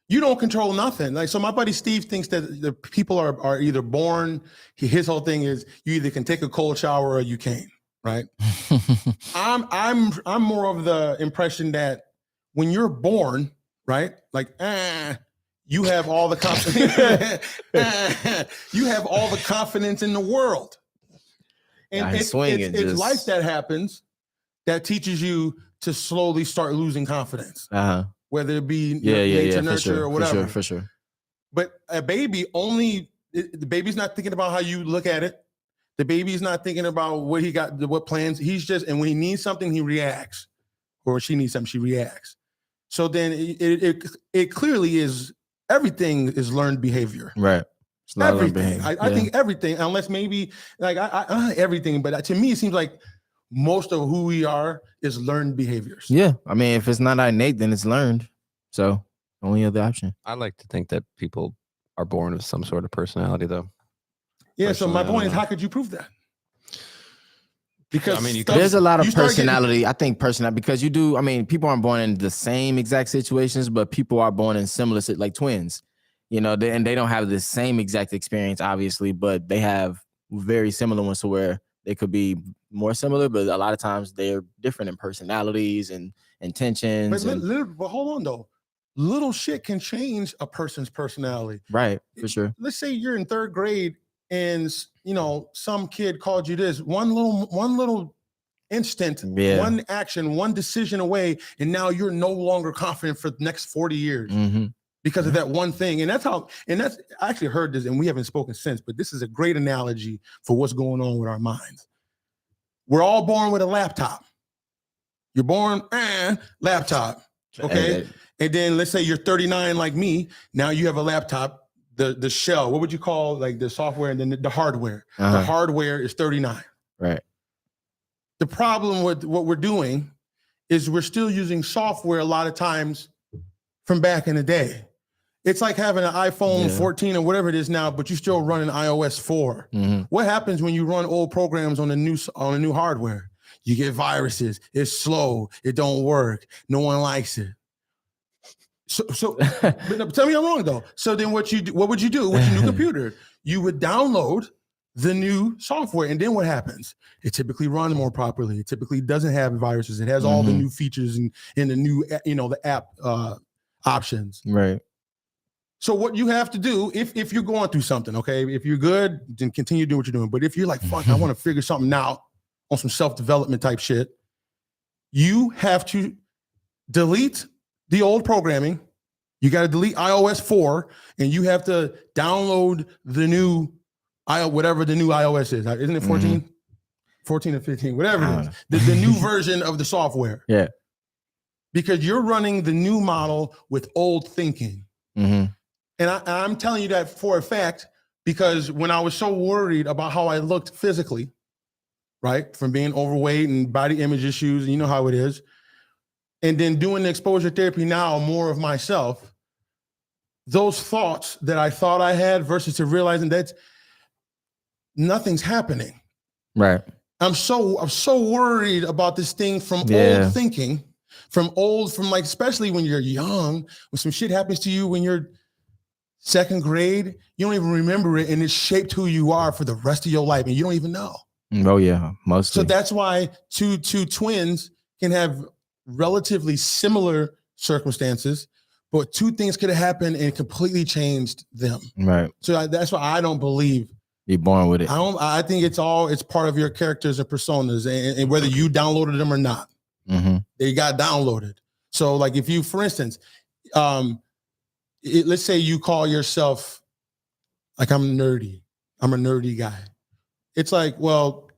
You don't control nothing. Like, so my buddy Steve thinks that the people are either born. His whole thing is you either can take a cold shower or you can't. Right. I'm more of the impression that when you're born, right, like you have all the confidence. You have all the confidence in the world, and it's life that happens that teaches you to slowly start losing confidence. Whether it be nature, nurture, or whatever. For sure. But a baby the baby's not thinking about how you look at it. The baby's not thinking about what he got, what plans. He's just, and when he needs something, he reacts, or she needs something, she reacts. So then it clearly is, everything is learned behavior. Right. Everything. I think everything, unless maybe like everything, but to me, it seems like most of who we are is learned behaviors. Yeah. I mean, if it's not innate, then it's learned. So only other option. I like to think that people are born with some sort of personality though. Yeah. So my point is, how could you prove that? Because I mean, there's a lot of personality. I think personality, because you do. I mean, people aren't born in the same exact situations, but people are born in similar, like twins, and they don't have the same exact experience, obviously, but they have very similar ones to where they could be more similar, but a lot of times they're different in personalities and intentions. But hold on though. Little shit can change a person's personality. Right, for sure. Let's say you're in third grade and some kid called you this one little instant, one action, one decision away, and now you're no longer confident for the next 40 years because of that one thing. And that's I actually heard this, and we haven't spoken since, but this is a great analogy for what's going on with our minds. We're all born with a laptop. You're born, laptop. Okay. And then let's say you're 39 like me. Now you have a laptop. The shell, what would you call like the software and then the hardware? The hardware is 39. Right. The problem with what we're doing is we're still using software a lot of times from back in the day. It's like having an iPhone 14 or whatever it is now, but you still running iOS 4. What happens when you run old programs on a new hardware? You get viruses. It's slow. It don't work. No one likes it. So but tell me I'm wrong though. So then what would you do with your new computer? You would download the new software, and then what happens? It typically runs more properly. It typically doesn't have viruses. It has all the new features and the new the app options. Right. So what you have to do, if you're going through something, okay, if you're good, then continue doing what you're doing. But if you're like, fuck, I want to figure something out on some self-development type shit, you have to delete the old programming. You got to delete iOS 4, and you have to download the new whatever the new iOS is. Isn't it 14? 14 or 15, whatever it is. The new version of the software. Yeah. Because you're running the new model with old thinking. And I'm telling you that for a fact, because when I was so worried about how I looked physically, right, from being overweight and body image issues, and you know how it is, and then doing the exposure therapy now, more of myself, those thoughts that I thought I had versus to realizing that nothing's happening. Right. I'm so worried about this thing from old thinking, from like, especially when you're young, when some shit happens to you when you're second grade, you don't even remember it, and it shaped who you are for the rest of your life, and you don't even know. Oh yeah, mostly. So that's why two twins can have relatively similar circumstances, but two things could have happened and completely changed them. Right. So that's why I don't believe you're born with it. I think it's part of your characters and personas, and whether you downloaded them or not, they got downloaded. So like if you, for instance, let's say you call yourself like, I'm a nerdy guy. It's like, well,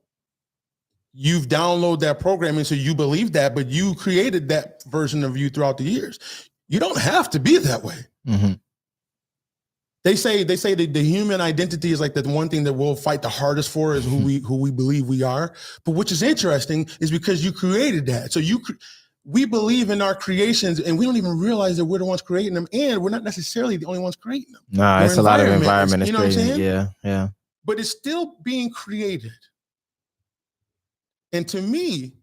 you've downloaded that programming, so you believe that, but you created that version of you throughout the years. You don't have to be that way. Mm-hmm. They say that the human identity is like the one thing that we'll fight the hardest for is who we believe we are. But which is interesting is because you created that. So we believe in our creations, and we don't even realize that we're the ones creating them, and we're not necessarily the only ones creating them. No, it's a lot of environment. You know what I'm saying? Yeah. But it's still being created. And to me,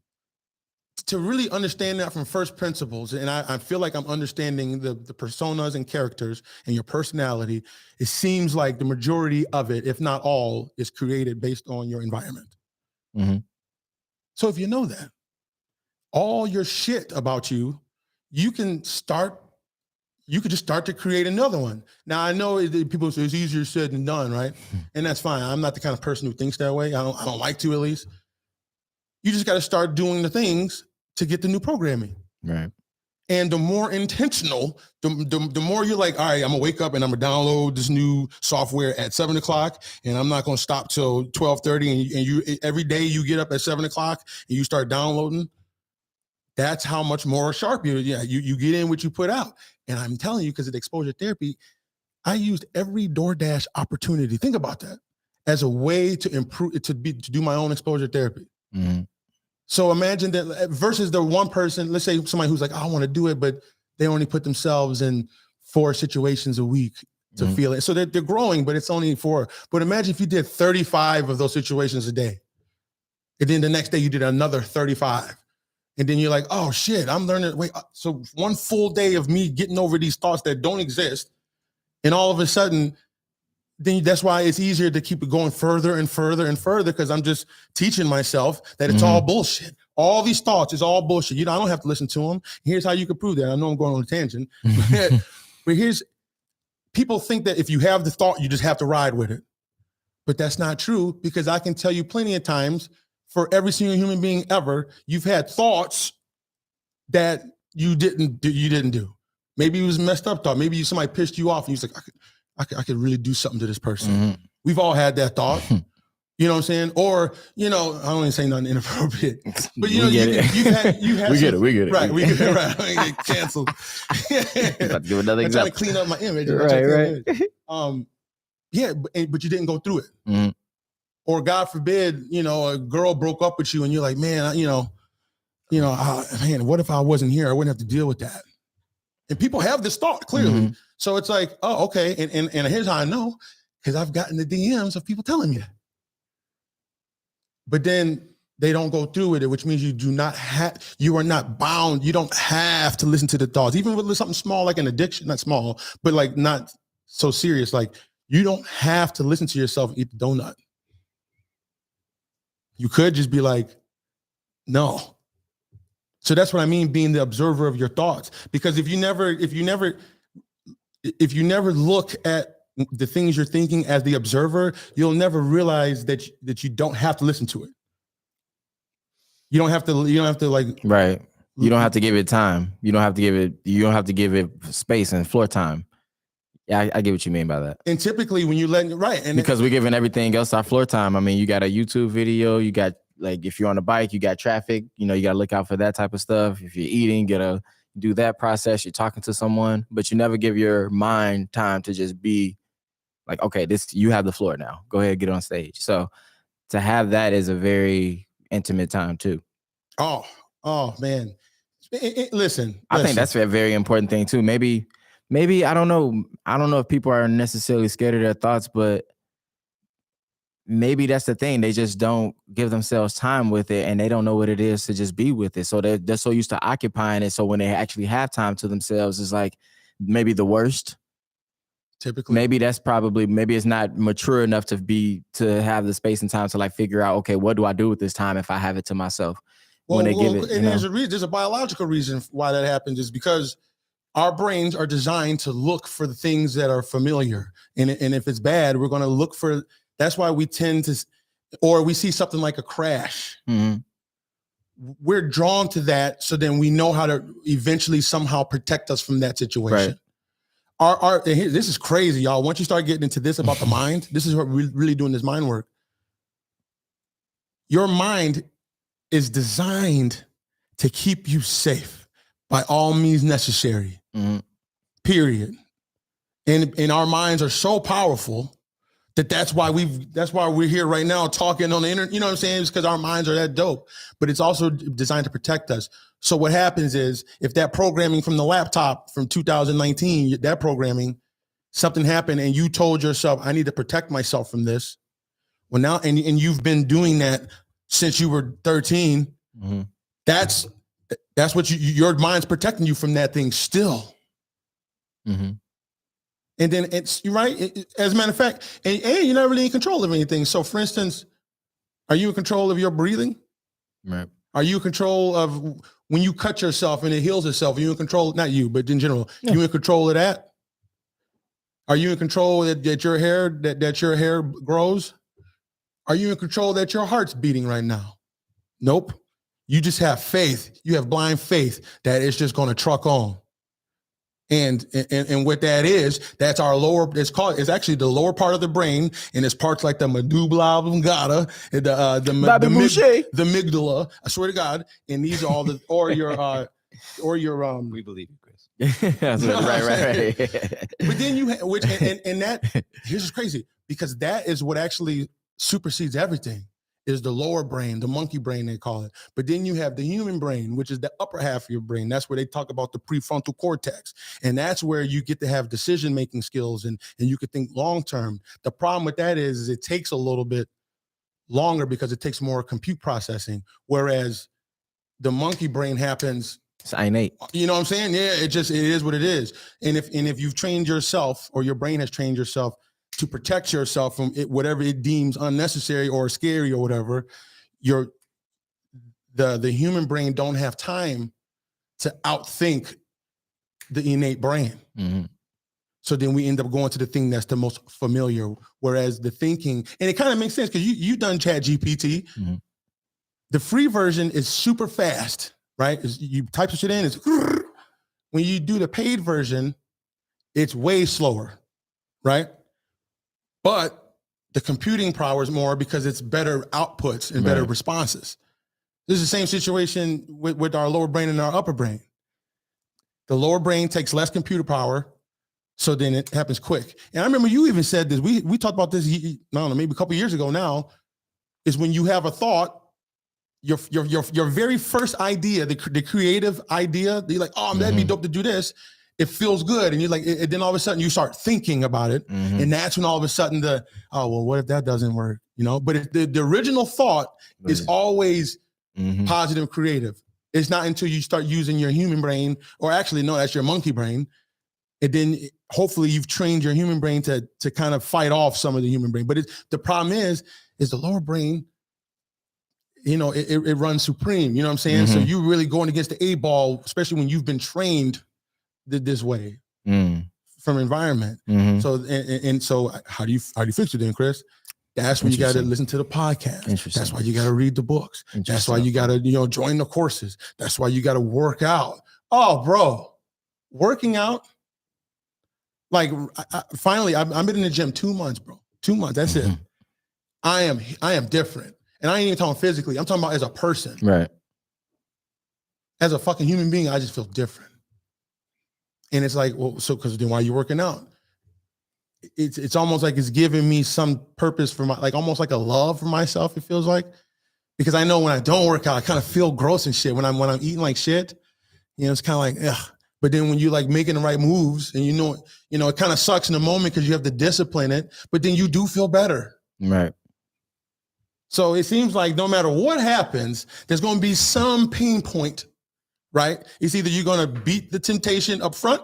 to really understand that from first principles, and I feel like I'm understanding the personas and characters and your personality, it seems like the majority of it, if not all, is created based on your environment. Mm-hmm. So if you know that, all your shit about you, you could just start to create another one. Now, I know people say it's easier said than done, right? And that's fine. I'm not the kind of person who thinks that way. I don't like to, at least. You just got to start doing the things to get the new programming. Right. And the more intentional, the more you're like, all right, I'm gonna wake up and I'm gonna download this new software at 7:00, and I'm not gonna stop till 12:30. And you every day you get up at 7:00 and you start downloading. That's how much more sharp you get in what you put out. And I'm telling you, because of the exposure therapy, I used every DoorDash opportunity. Think about that as a way to improve to do my own exposure therapy. Mm-hmm. So imagine that versus the one person, let's say somebody who's like, I want to do it, but they only put themselves in 4 situations a week to feel it. So they're growing, but it's only 4. But imagine if you did 35 of those situations a day. And then the next day you did another 35. And then you're like, oh shit, I'm learning. Wait, so one full day of me getting over these thoughts that don't exist. And all of a sudden, then that's why it's easier to keep it going further and further and further, because I'm just teaching myself that it's all bullshit. All these thoughts is all bullshit. I don't have to listen to them. Here's how you can prove that. I know I'm going on a tangent, but people think that if you have the thought, you just have to ride with it. But that's not true, because I can tell you plenty of times for every single human being ever, you've had thoughts that you didn't do. Maybe it was messed up thought. Maybe somebody pissed you off and you was like, I could really do something to this person. Mm-hmm. We've all had that thought. You know what I'm saying? Or, I don't even say nothing inappropriate. But you had we get it. Right, we get it right. I get canceled. About to give another example. I'm trying to clean up my image. Right. But you didn't go through it. Mm-hmm. Or God forbid, a girl broke up with you and you're like, man, man, what if I wasn't here? I wouldn't have to deal with that. And people have this thought clearly. Mm-hmm. So it's like, oh, okay. And here's how I know, because I've gotten the DMs of people telling me that. But then they don't go through with it, which means you are not bound. You don't have to listen to the thoughts, even with something small like an addiction, not small, but like not so serious. Like, you don't have to listen to yourself eat the donut. You could just be like, no. So that's what I mean, being the observer of your thoughts. Because if you never look at the things you're thinking as the observer, you'll never realize that you don't have to listen to it. You don't have to like, right. You don't have to give it time. You don't have to give it space and floor time. Yeah, I get what you mean by that. And typically when you let right, and because we're giving everything else our floor time. I mean, you got a YouTube video, you got, like, if you're on a bike, you got traffic, you got to look out for that type of stuff. If you're eating, you got to do that process. You're talking to someone, but you never give your mind time to just be like, okay, you have the floor now. Go ahead, get on stage. So to have that is a very intimate time too. Oh man. Listen. I think that's a very important thing too. Maybe I don't know if people are necessarily scared of their thoughts, but maybe that's the thing. They just don't give themselves time with it, and they don't know what it is to just be with it. So they're so used to occupying it. So when they actually have time to themselves, it's like maybe the worst. Typically, maybe it's not mature enough to have the space and time to like figure out, okay, what do I do with this time if I have it to myself? There's a biological reason why that happens, is because our brains are designed to look for the things that are familiar. And if it's bad, we're going to look for, that's why we tend to, or we see something like a crash. Mm-hmm. We're drawn to that. So then we know how to eventually somehow protect us from that situation. Right. This is crazy, y'all. Once you start getting into this about the mind, this is what we're really doing this mind work. Your mind is designed to keep you safe by all means necessary. Period. And our minds are so powerful that's why we're here right now talking on the internet. You know what I'm saying? It's because our minds are that dope. But it's also designed to protect us. So what happens is, if that programming from the laptop from 2019, that programming, something happened and you told yourself, I need to protect myself from this. Well, now, and you've been doing that since you were 13. That's what your mind's protecting you from that thing still. And then you're right. As a matter of fact, and you're not really in control of anything. So for instance, are you in control of your breathing? Right. Are you in control of when you cut yourself and it heals itself? Are you in control? Not you, but in general, you in control of that? Are you in control that your hair grows? Are you in control that your heart's beating right now? Nope. You just have faith. You have blind faith that it's just going to truck on. And what that is, that's our lower, it's actually the lower part of the brain, and it's parts like the medulla oblongata, the amygdala, I swear to God, and these are all the, or your We believe you, Chris. right. But then you and that, here's what's crazy, because that is what actually supersedes everything. Is the lower brain, the monkey brain, they call it. But then you have the human brain, which is the upper half of your brain. That's where they talk about the prefrontal cortex. And that's where you get to have decision-making skills and you could think long-term. The problem with that is it takes a little bit longer because it takes more compute processing. Whereas the monkey brain happens. It's innate. You know what I'm saying? Yeah, it is what it is. And if you've trained yourself, or your brain has trained yourself to protect yourself from it, whatever it deems unnecessary or scary or whatever, the human brain don't have time to outthink the innate brain. So then we end up going to the thing that's the most familiar. Whereas the thinking, and it kind of makes sense because you've done Chat GPT. The free version is super fast, right? You type some shit in, it's when you do the paid version, it's way slower, right? But the computing power is more because it's better outputs and better responses. This is the same situation with our lower brain and our upper brain. The lower brain takes less computer power, so then it happens quick. And I remember you even said this. We talked about this, I don't know, maybe a couple of years ago now, is when you have a thought, your very first idea, the creative idea, you're like, oh, that'd be dope to do this. It feels good. And you're like, then all of a sudden you start thinking about it. And that's when all of a sudden what if that doesn't work? You know, but the original thought is always positive, creative. It's not until you start using your human brain, or actually, no, that's your monkey brain. And then hopefully you've trained your human brain to kind of fight off some of the human brain. But the problem is the lower brain, you know, it runs supreme. You know what I'm saying? So you're really going against the A ball, especially when you've been trained this way from environment. So so how do you fix it then, Chris? That's when you got to listen to the podcast. That's why you got to read the books. That's why you got to join the courses. That's why you got to work out. Oh, bro, working out. Like finally, I've been in the gym 2 months, bro. 2 months. That's it. I am different, and I ain't even talking physically. I'm talking about as a person. Right. As a fucking human being, I just feel different. And it's like, well, so because then why are you working out? It's almost like it's giving me some purpose for almost like a love for myself. It feels like, because I know when I don't work out, I kind of feel gross and shit. When I'm eating like shit, it's kind of like, ugh. But then when you like making the right moves, and it kind of sucks in the moment because you have to discipline it, but then you do feel better. Right. So it seems like no matter what happens, there's going to be some pain point. Right? It's either you're going to beat the temptation up front,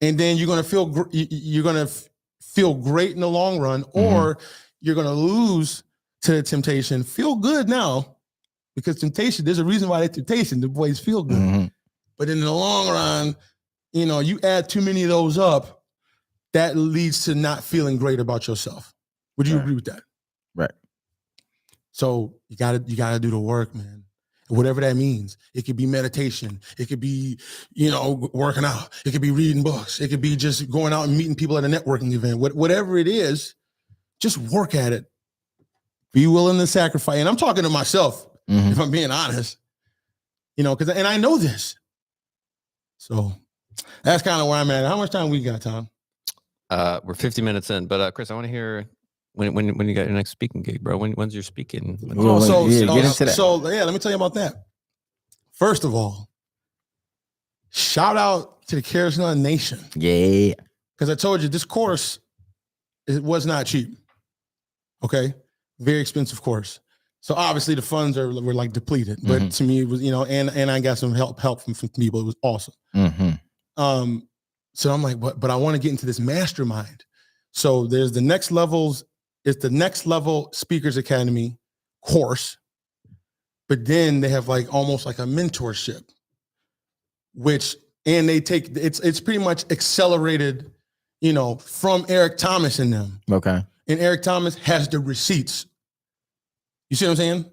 and then you're going to feel great in the long run, or you're going to lose to the temptation, feel good now, because temptation, there's a reason why that temptation, the boys feel good. But in the long run, you add too many of those up, that leads to not feeling great about yourself. Would you agree with that? Right. So you gotta do the work, man. whatever that means. It could be meditation. It could be, working out. It could be reading books. It could be just going out and meeting people at a networking event. Whatever it is, just work at it. Be willing to sacrifice. And I'm talking to myself, if I'm being honest, and I know this. So that's kind of where I'm at. How much time we got, Tom? We're 50 minutes in, but Chris, I want to hear when you got your next speaking gig, bro. When's your speaking? Get into that. So let me tell you about that. First of all, shout out to the CaresNone Nation. Yeah. Because I told you this course, it was not cheap. Okay. Very expensive course. So obviously the funds were like depleted, but to me it was, and I got some help from people. It was awesome. So I'm like, but I want to get into this mastermind. So there's the next levels. It's the Next Level Speakers Academy course, but then they have like almost like a mentorship, and they take it's pretty much accelerated, from Eric Thomas and them. Okay. And Eric Thomas has the receipts. You see what I'm saying?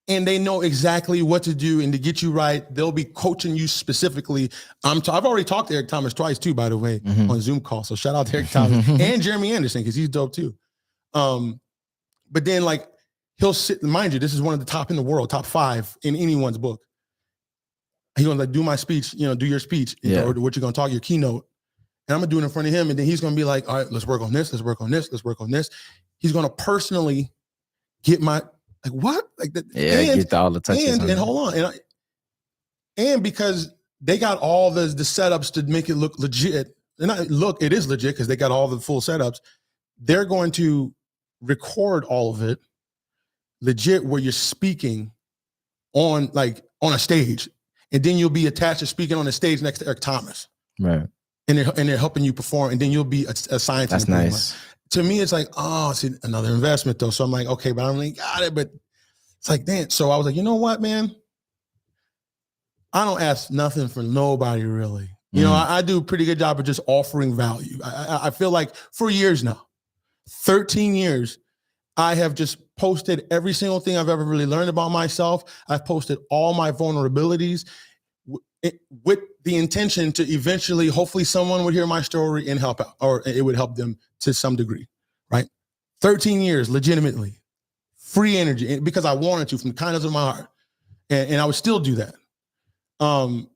And they know exactly what to do and to get you right. They'll be coaching you specifically. I've already talked to Eric Thomas twice too, by the way, on Zoom call. So shout out to Eric Thomas and Jeremy Anderson, because he's dope too. But then like he'll sit, mind you, this is one of the top in the world, top 5 in anyone's book. He's gonna do my speech, do your speech, or what you're gonna talk, your keynote. And I'm gonna do it in front of him. And then he's gonna be like, all right, let's work on this, let's work on this, let's work on this. He's gonna personally get my, like what? Like that, get all the touches. And hold on. And because they got all the setups to make it look legit. And it is legit because they got all the full setups. They're going to record all of it legit where you're speaking on a stage. And then you'll be attached to speaking on the stage next to Eric Thomas. Right. And they're helping you perform. And then you'll be assigned to That's nice. To me, it's like, it's another investment though. So I'm like, okay, but I don't really got it. But it's like, damn. So I was like, you know what, man? I don't ask nothing for nobody really. I do a pretty good job of just offering value. I feel like for years now, 13 years, I have just posted every single thing I've ever really learned about myself. I've posted all my vulnerabilities with the intention to eventually, hopefully someone would hear my story and help out, or it would help them to some degree, right? 13 years, legitimately, free energy, because I wanted to from the kindness of my heart. And I would still do that. And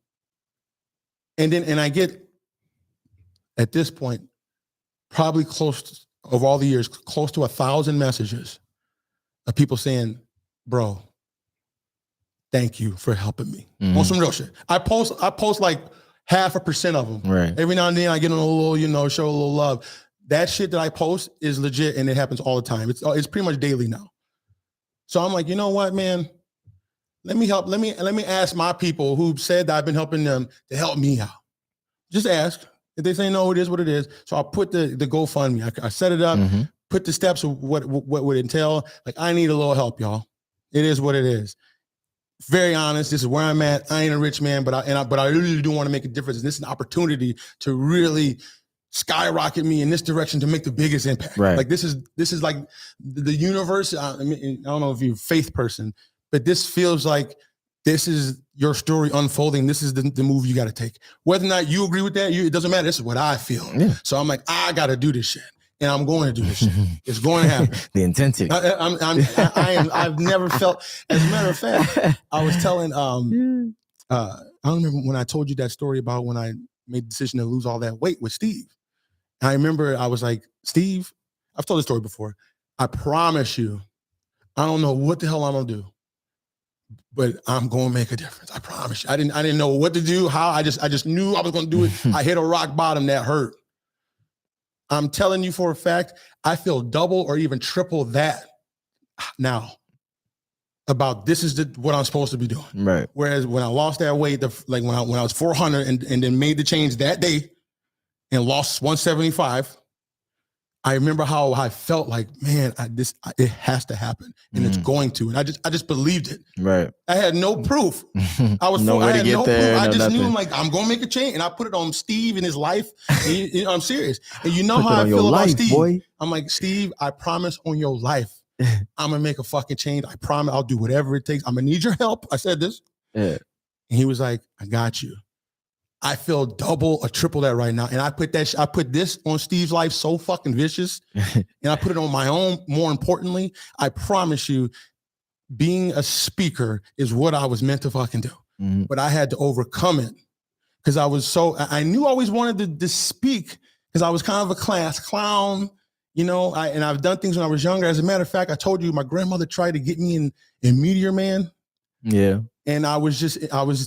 I get, at this point, probably of all the years, close to 1,000 messages of people saying, bro, thank you for helping me. On some real shit. I post like 0.5% of them. Right. Every now and then I get on a little, show a little love. That shit that I post is legit and it happens all the time. It's pretty much daily now. So I'm like, you know what, man? Let me help. Let me ask my people who said that I've been helping them to help me out. Just ask. If they say no, it is what it is. So I'll put the GoFundMe. I set it up, put the steps of what would entail. Like, I need a little help, y'all. It is what it is. Very honest. This is where I'm at. I ain't a rich man, but I really do want to make a difference. And this is an opportunity to really skyrocket me in this direction to make the biggest impact. Right. Like this is like the universe. I don't know if you're a faith person, but this feels like this is your story unfolding. This is the move you got to take. Whether or not you agree with that, it doesn't matter. This is what I feel. Yeah. So I'm like, I got to do this shit. And I'm going to do this shit. It's going to happen. The intensity. I've never felt, as a matter of fact, I was telling, I don't remember when I told you that story about when I made the decision to lose all that weight with Steve. I remember I was like, Steve, I've told this story before. I promise you, I don't know what the hell I'm going to do, but I'm going to make a difference. I promise you. I didn't know what to do, how. I just knew I was going to do it. I hit a rock bottom that hurt. I'm telling you for a fact, I feel double or even triple that now about this is what I'm supposed to be doing. Right. Whereas when I lost that weight, when I was 400 and then made the change that day and lost 175, I remember how I felt like, man, it has to happen, and it's going to. And I just believed it. Right. I had no proof. I was I had no proof. I just knew, like, I'm gonna make a change, and I put it on Steve and his life. And I'm serious. And you know how I feel about Steve. Boy. I'm like, Steve, I promise on your life, I'm gonna make a fucking change. I promise I'll do whatever it takes. I'm gonna need your help. I said this. Yeah. And he was like, I got you. I feel double or triple that right now. And I put this on Steve's life so fucking vicious. And I put it on my own. More importantly, I promise you, being a speaker is what I was meant to fucking do. Mhm. But I had to overcome it because I knew I always wanted to speak because I was kind of a class clown, you know, and I've done things when I was younger. As a matter of fact, I told you my grandmother tried to get me in Meteor Man. Yeah. And I was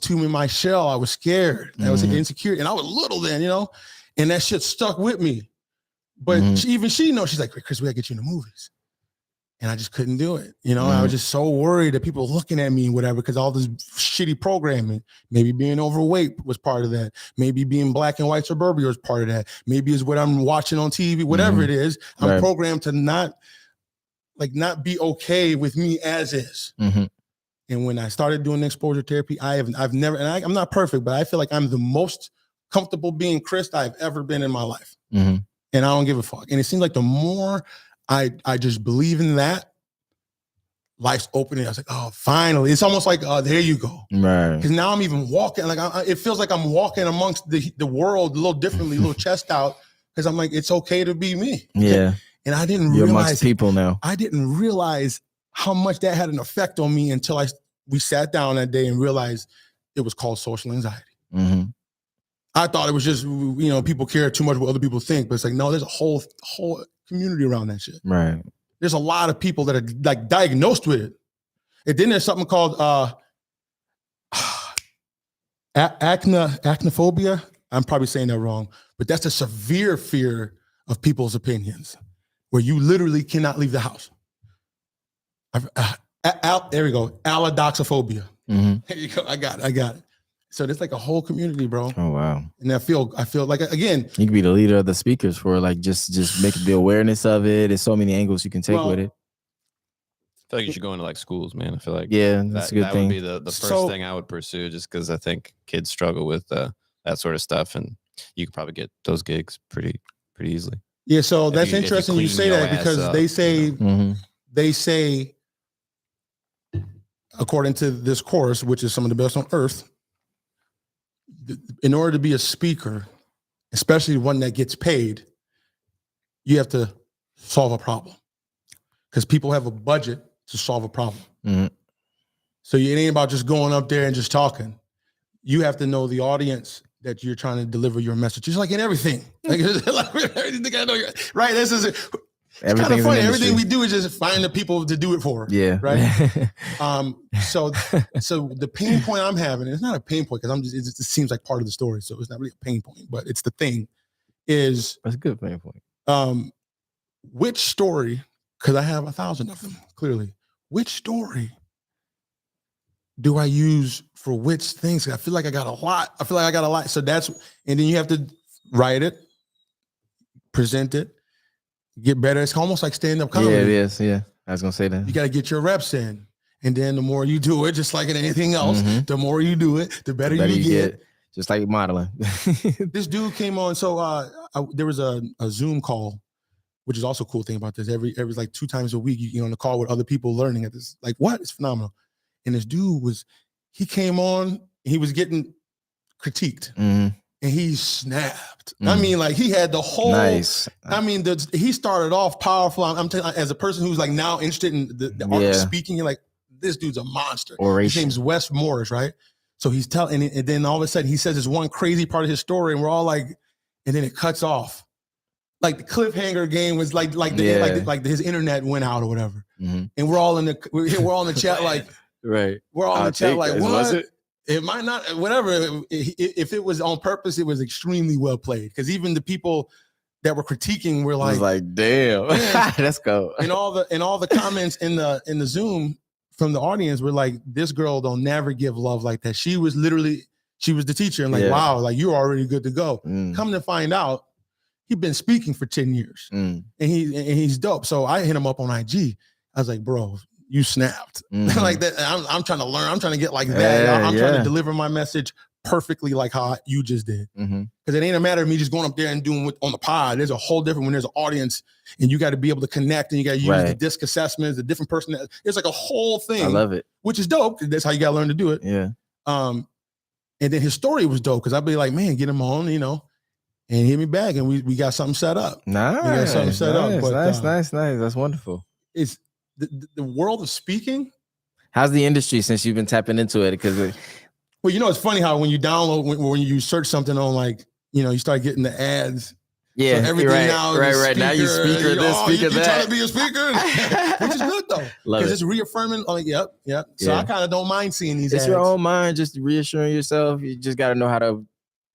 too in my shell. I was scared. I was insecure. And I was little then, you know, and that shit stuck with me. But she knows, she's like, Chris, we gotta get you in the movies. And I just couldn't do it. You know, I was just so worried that people were looking at me and whatever, because all this shitty programming, maybe being overweight was part of that. Maybe being black and white suburbia was part of that. Maybe it's what I'm watching on TV, whatever it is. I'm programmed to not be okay with me as is. And when I started doing exposure therapy, I've never, and I'm not perfect, but I feel like I'm the most comfortable being Chris I've ever been in my life. And I don't give a fuck. And it seems like the more I just believe in that, life's opening. I was like, oh, finally. It's almost like, there you go. Right. Because now I'm even walking, like it feels like I'm walking amongst the world a little differently, a little chest out, because I'm like, it's okay to be me. Yeah. And I didn't You're realize amongst people now. I didn't realize how much that had an effect on me until we sat down that day and realized it was called social anxiety. I thought it was just, you know, people care too much what other people think, but it's like, no, there's a whole community around that shit. Right. There's a lot of people that are like diagnosed with it. And then there's something called acnophobia. I'm probably saying that wrong, but that's a severe fear of people's opinions where you literally cannot leave the house. There we go. Allodoxophobia. There you go. I got it. So there's like a whole community, bro. Oh wow. And I feel like, again, you can be the leader of the speakers for like just make the awareness of it. There's so many angles you can take with it. I feel like you should go into like schools, man. I feel like that's a good thing. That would be the first thing I would pursue, just because I think kids struggle with that sort of stuff, and you could probably get those gigs pretty easily. Yeah. So that's interesting you say that, because they say, according to this course, which is some of the best on earth, in order to be a speaker, especially one that gets paid, you have to solve a problem, because people have a budget to solve a problem. So it ain't about just going up there and just talking. You have to know the audience that you're trying to deliver your message. It's like in everything. Like everything I know, right? This is it. It's kind of funny. Everything we do is just find the people to do it for. Yeah. Right. So the pain point I'm having, it's not a pain point because it just seems like part of the story. So it's not really a pain point, but it's the thing is. That's a good pain point. Which story, because I have 1,000 of them, clearly, which story do I use for which things? I feel like I got a lot. So and then you have to write it, present it, get better. It's almost like stand-up comedy. Yeah, it is. Yeah, I was gonna say that. You got to get your reps in, and then the more you do it, just like in anything else, the more you do it, the better you get. Just like modeling. This dude came on. So there was a Zoom call, which is also a cool thing about this. Every like 2 times a week, you're on the call with other people learning at this. Like, what? It's phenomenal. And this dude he came on. He was getting critiqued. And he snapped. I mean, like he had the whole. Nice. I mean, he started off powerful. I'm telling you, as a person who's like now interested in the art of speaking, you're like, this dude's a monster. His name's Wes Morris, right? So he's telling, and then all of a sudden he says this one crazy part of his story, and we're all like, and then it cuts off. Like the cliffhanger game was like his internet went out or whatever, and we're all in the chat like, right? We're all in the chat like, what? It might not, whatever. If it was on purpose, it was extremely well played. Because even the people that were critiquing were like, damn, let's go. And all the comments in the Zoom from the audience were like, this girl don't never give love like that. She was the teacher, and like, wow, like you're already good to go. Come to find out, he'd been speaking for 10 years, and he's dope. So I hit him up on IG. I was like, bro, you snapped. Like that. I'm trying to learn. I'm trying to get like that. I'm trying to deliver my message perfectly like how you just did. Mm-hmm. Because it ain't a matter of me just going up there and doing on the pod. There's a whole different when there's an audience and you got to be able to connect and you got to use the disc assessments, the different person. It's like a whole thing. I love it. Which is dope. That's how you got to learn to do it. Yeah. And then his story was dope because I'd be like, man, get him on, you know, and hit me back and we got something set up. Nice. We got something set up. But, nice. That's wonderful. It's the world of speaking. How's the industry since you've been tapping into it? Because well, you know, it's funny how when you download, when you search something on like, you know, you start getting the ads. Yeah, so everything now. Right. Now you speaker this, speaker that. You trying to be a speaker, which is good though, because it's reaffirming. Like, yep. So I kind of don't mind seeing these. It's ads. your own mind, just reassuring yourself. You just got to know how to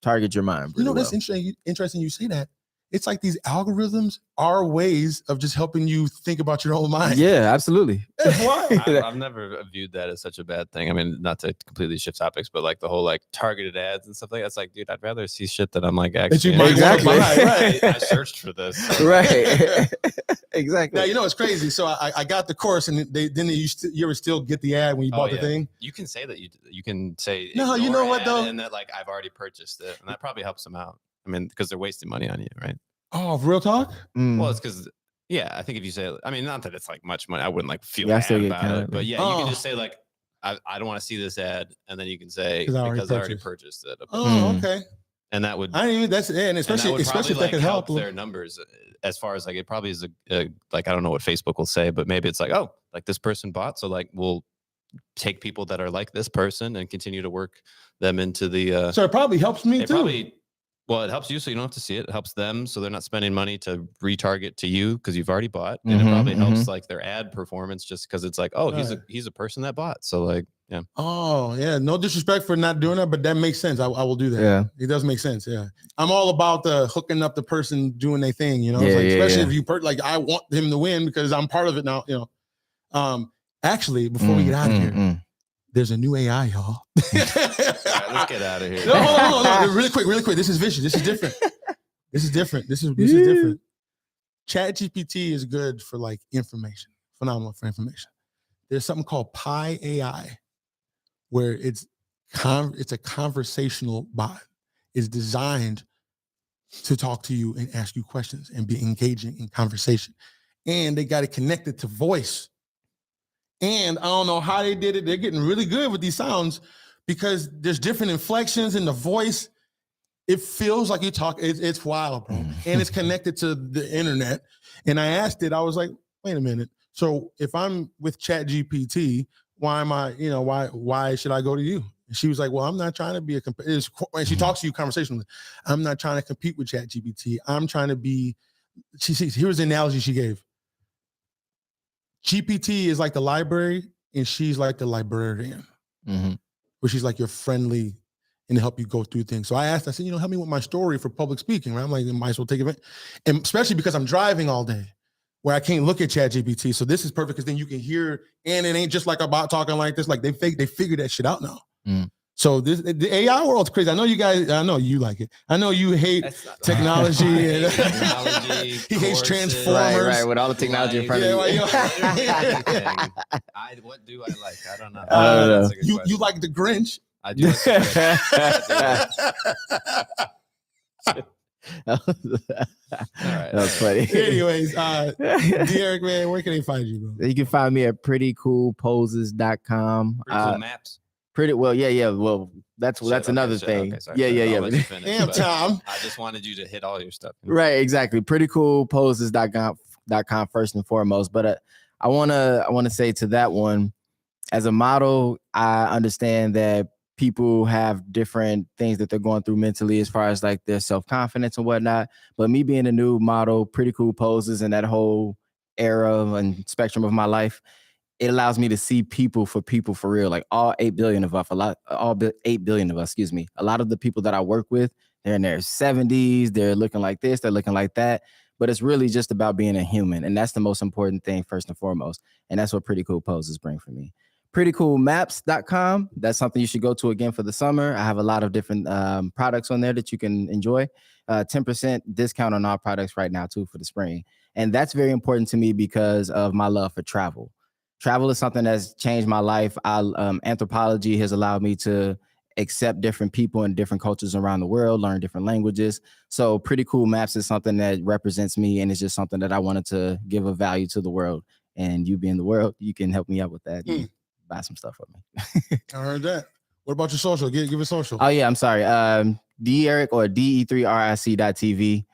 target your mind. You know, that's interesting. Interesting you say that. It's like these algorithms are ways of just helping you think about your own mind. Yeah, absolutely. I've never viewed that as such a bad thing. I mean, not to completely shift topics, but like the whole like targeted ads and stuff like that. It's like, dude, I'd rather see shit that I'm like actually exactly. Right. I searched for this. So. Right. Exactly. Now you know it's crazy. So I got the course, and you ever still get the ad when you bought the thing? You can say that you can say no. You know what though? And that like I've already purchased it, and that probably helps them out. I mean, because they're wasting money on you, right? Oh, real talk? Well, it's because, I think if you say, I mean, not that it's like much money, I wouldn't like feel bad about it, but you can just say like, I don't want to see this ad, and then you can say because I already purchased it. Oh, okay. And that would, I didn't even, and especially if that could help their numbers as far as like it probably is like I don't know what Facebook will say, but maybe it's like, oh, like this person bought, so like we'll take people that are like this person and continue to work them into the. So it probably helps me too. Well, it helps you, so you don't have to see it. It helps them, so they're not spending money to retarget to you because you've already bought. And it probably helps like their ad performance, just because it's like, oh, he's a person that bought. So like, yeah. Oh yeah, no disrespect for not doing that, but that makes sense. I will do that. Yeah, it does make sense. Yeah, I'm all about the hooking up the person doing their thing. You know, especially if you like, I want him to win because I'm part of it now. You know, actually, before we get out of here. There's a new AI, y'all. Let's get out of here. No, hold on. Really quick. This is vicious. This is different. This is different. This is different. ChatGPT is good for like information, phenomenal for information. There's something called Pi AI, where it's a conversational bot. It's designed to talk to you and ask you questions and be engaging in conversation. And they got it connected to voice. And I don't know how they did it. They're getting really good with these sounds because there's different inflections in the voice. It feels like you talk. It's wild, bro. And it's connected to the internet. And I asked it, I was like, wait a minute. So if I'm with ChatGPT, why am I, you know, why should I go to you? And she was like, well, I'm not trying to be and she talks to you conversationally. I'm not trying to compete with ChatGPT. I'm trying to be, here's the analogy she gave. GPT is like the library and she's like the librarian, where she's like your friendly and help you go through things. So I asked, I said, you know, help me with my story for public speaking, right? I'm like, I might as well take it. And especially because I'm driving all day where I can't look at ChatGPT. So this is perfect because then you can hear, and it ain't just like a bot talking like this. Like they figured that shit out now. So the AI world's crazy. I know you guys, I know you like it. I know you hate technology. He hates Transformers. Right, with all the technology in front of you. What do I like? I don't know. You like the Grinch? I do. All right. That was funny. Anyways, Derek, man, where can they find you, bro? You can find me at prettycoolposes.com. Pretty cool maps. Well, that's another thing. Okay, yeah. Damn, Tom. I just wanted you to hit all your stuff. Right, exactly. Prettycoolposes.com first and foremost. But I wanna say to that one, as a model, I understand that people have different things that they're going through mentally as far as like their self-confidence and whatnot. But me being a new model, Pretty Cool Poses, and that whole era and spectrum of my life, it allows me to see people for real. Like all 8 billion of us, all 8 billion of us, excuse me. A lot of the people that I work with, they're in their 70s, they're looking like this, they're looking like that. But it's really just about being a human. And that's the most important thing first and foremost. And that's what Pretty Cool Poses bring for me. prettycoolmaps.com. That's something you should go to again for the summer. I have a lot of different products on there that you can enjoy. 10% discount on all products right now too for the spring. And that's very important to me because of my love for travel. Travel is something that's changed my life. Anthropology has allowed me to accept different people and different cultures around the world, learn different languages. So Pretty Cool Maps is something that represents me, and it's just something that I wanted to give a value to the world. And you being the world, you can help me out with that. And buy some stuff for me. I heard that. What about your social? Give a social. Oh yeah, I'm sorry. DEric or DE3RIC.tv.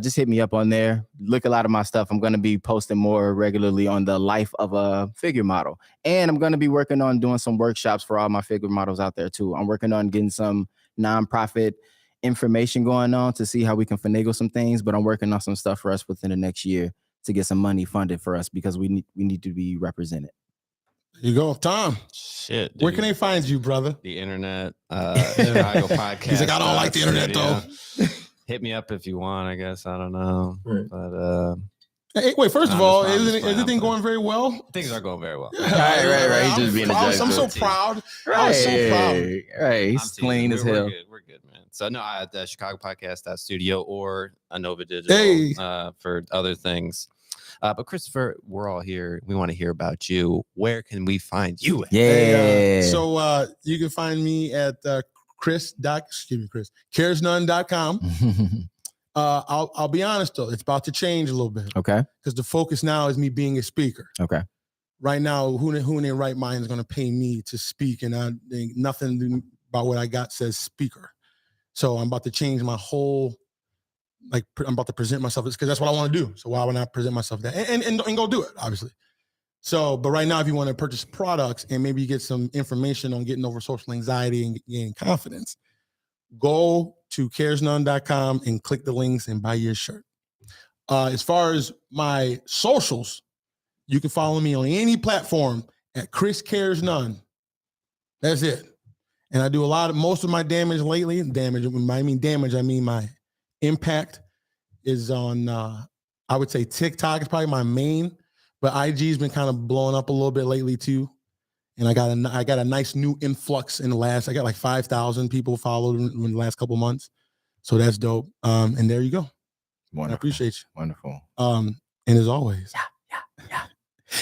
Just hit me up on there. Look a lot of my stuff. I'm going to be posting more regularly on the life of a figure model. And I'm going to be working on doing some workshops for all my figure models out there too. I'm working on getting some nonprofit information going on to see how we can finagle some things, but I'm working on some stuff for us within the next year to get some money funded for us because we need to be represented. There you go. Tom. Shit. Dude. Where can they find you, brother? The internet. Chicago podcast. He's like, I don't like the internet though. Hit me up if you want, I guess. I don't know. Right. But hey, wait, first of all, is everything going very well? Things are going very well. Right. He's just being a judge. I'm so proud. Right. I'm so proud. Right. He's clean as hell. We're good, man. So no, I at the Chicago Podcast Studio or Anova Digital for other things. But Christopher, we're all here. We want to hear about you. Where can we find you? Yeah. So you can find me at Chris CaresNone.com. I'll be honest though, it's about to change a little bit. Okay. Because the focus now is me being a speaker. Okay. Right now, who in their right mind is going to pay me to speak, and I think nothing about what I got says speaker. So I'm about to change my whole. Like I'm about to present myself because that's what I want to do. So why would I present myself that and go do it, obviously. So, but right now, if you want to purchase products and maybe you get some information on getting over social anxiety and gaining confidence, go to CaresNone.com and click the links and buy your shirt. As far as my socials, you can follow me on any platform at Chris CaresNone. That's it. And I do most of my damage lately. When I mean my impact is on I would say TikTok is probably my main, but IG's been kind of blowing up a little bit lately too. And I got a nice new influx in I got like 5,000 people followed in the last couple months. So that's dope. And there you go. Wonderful. I appreciate you. Wonderful. And as always. Yeah.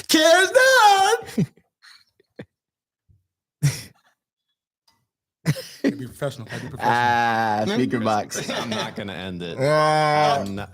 Cares done. Be professional. Speaker box. I'm not gonna end it. Uh, I'm not.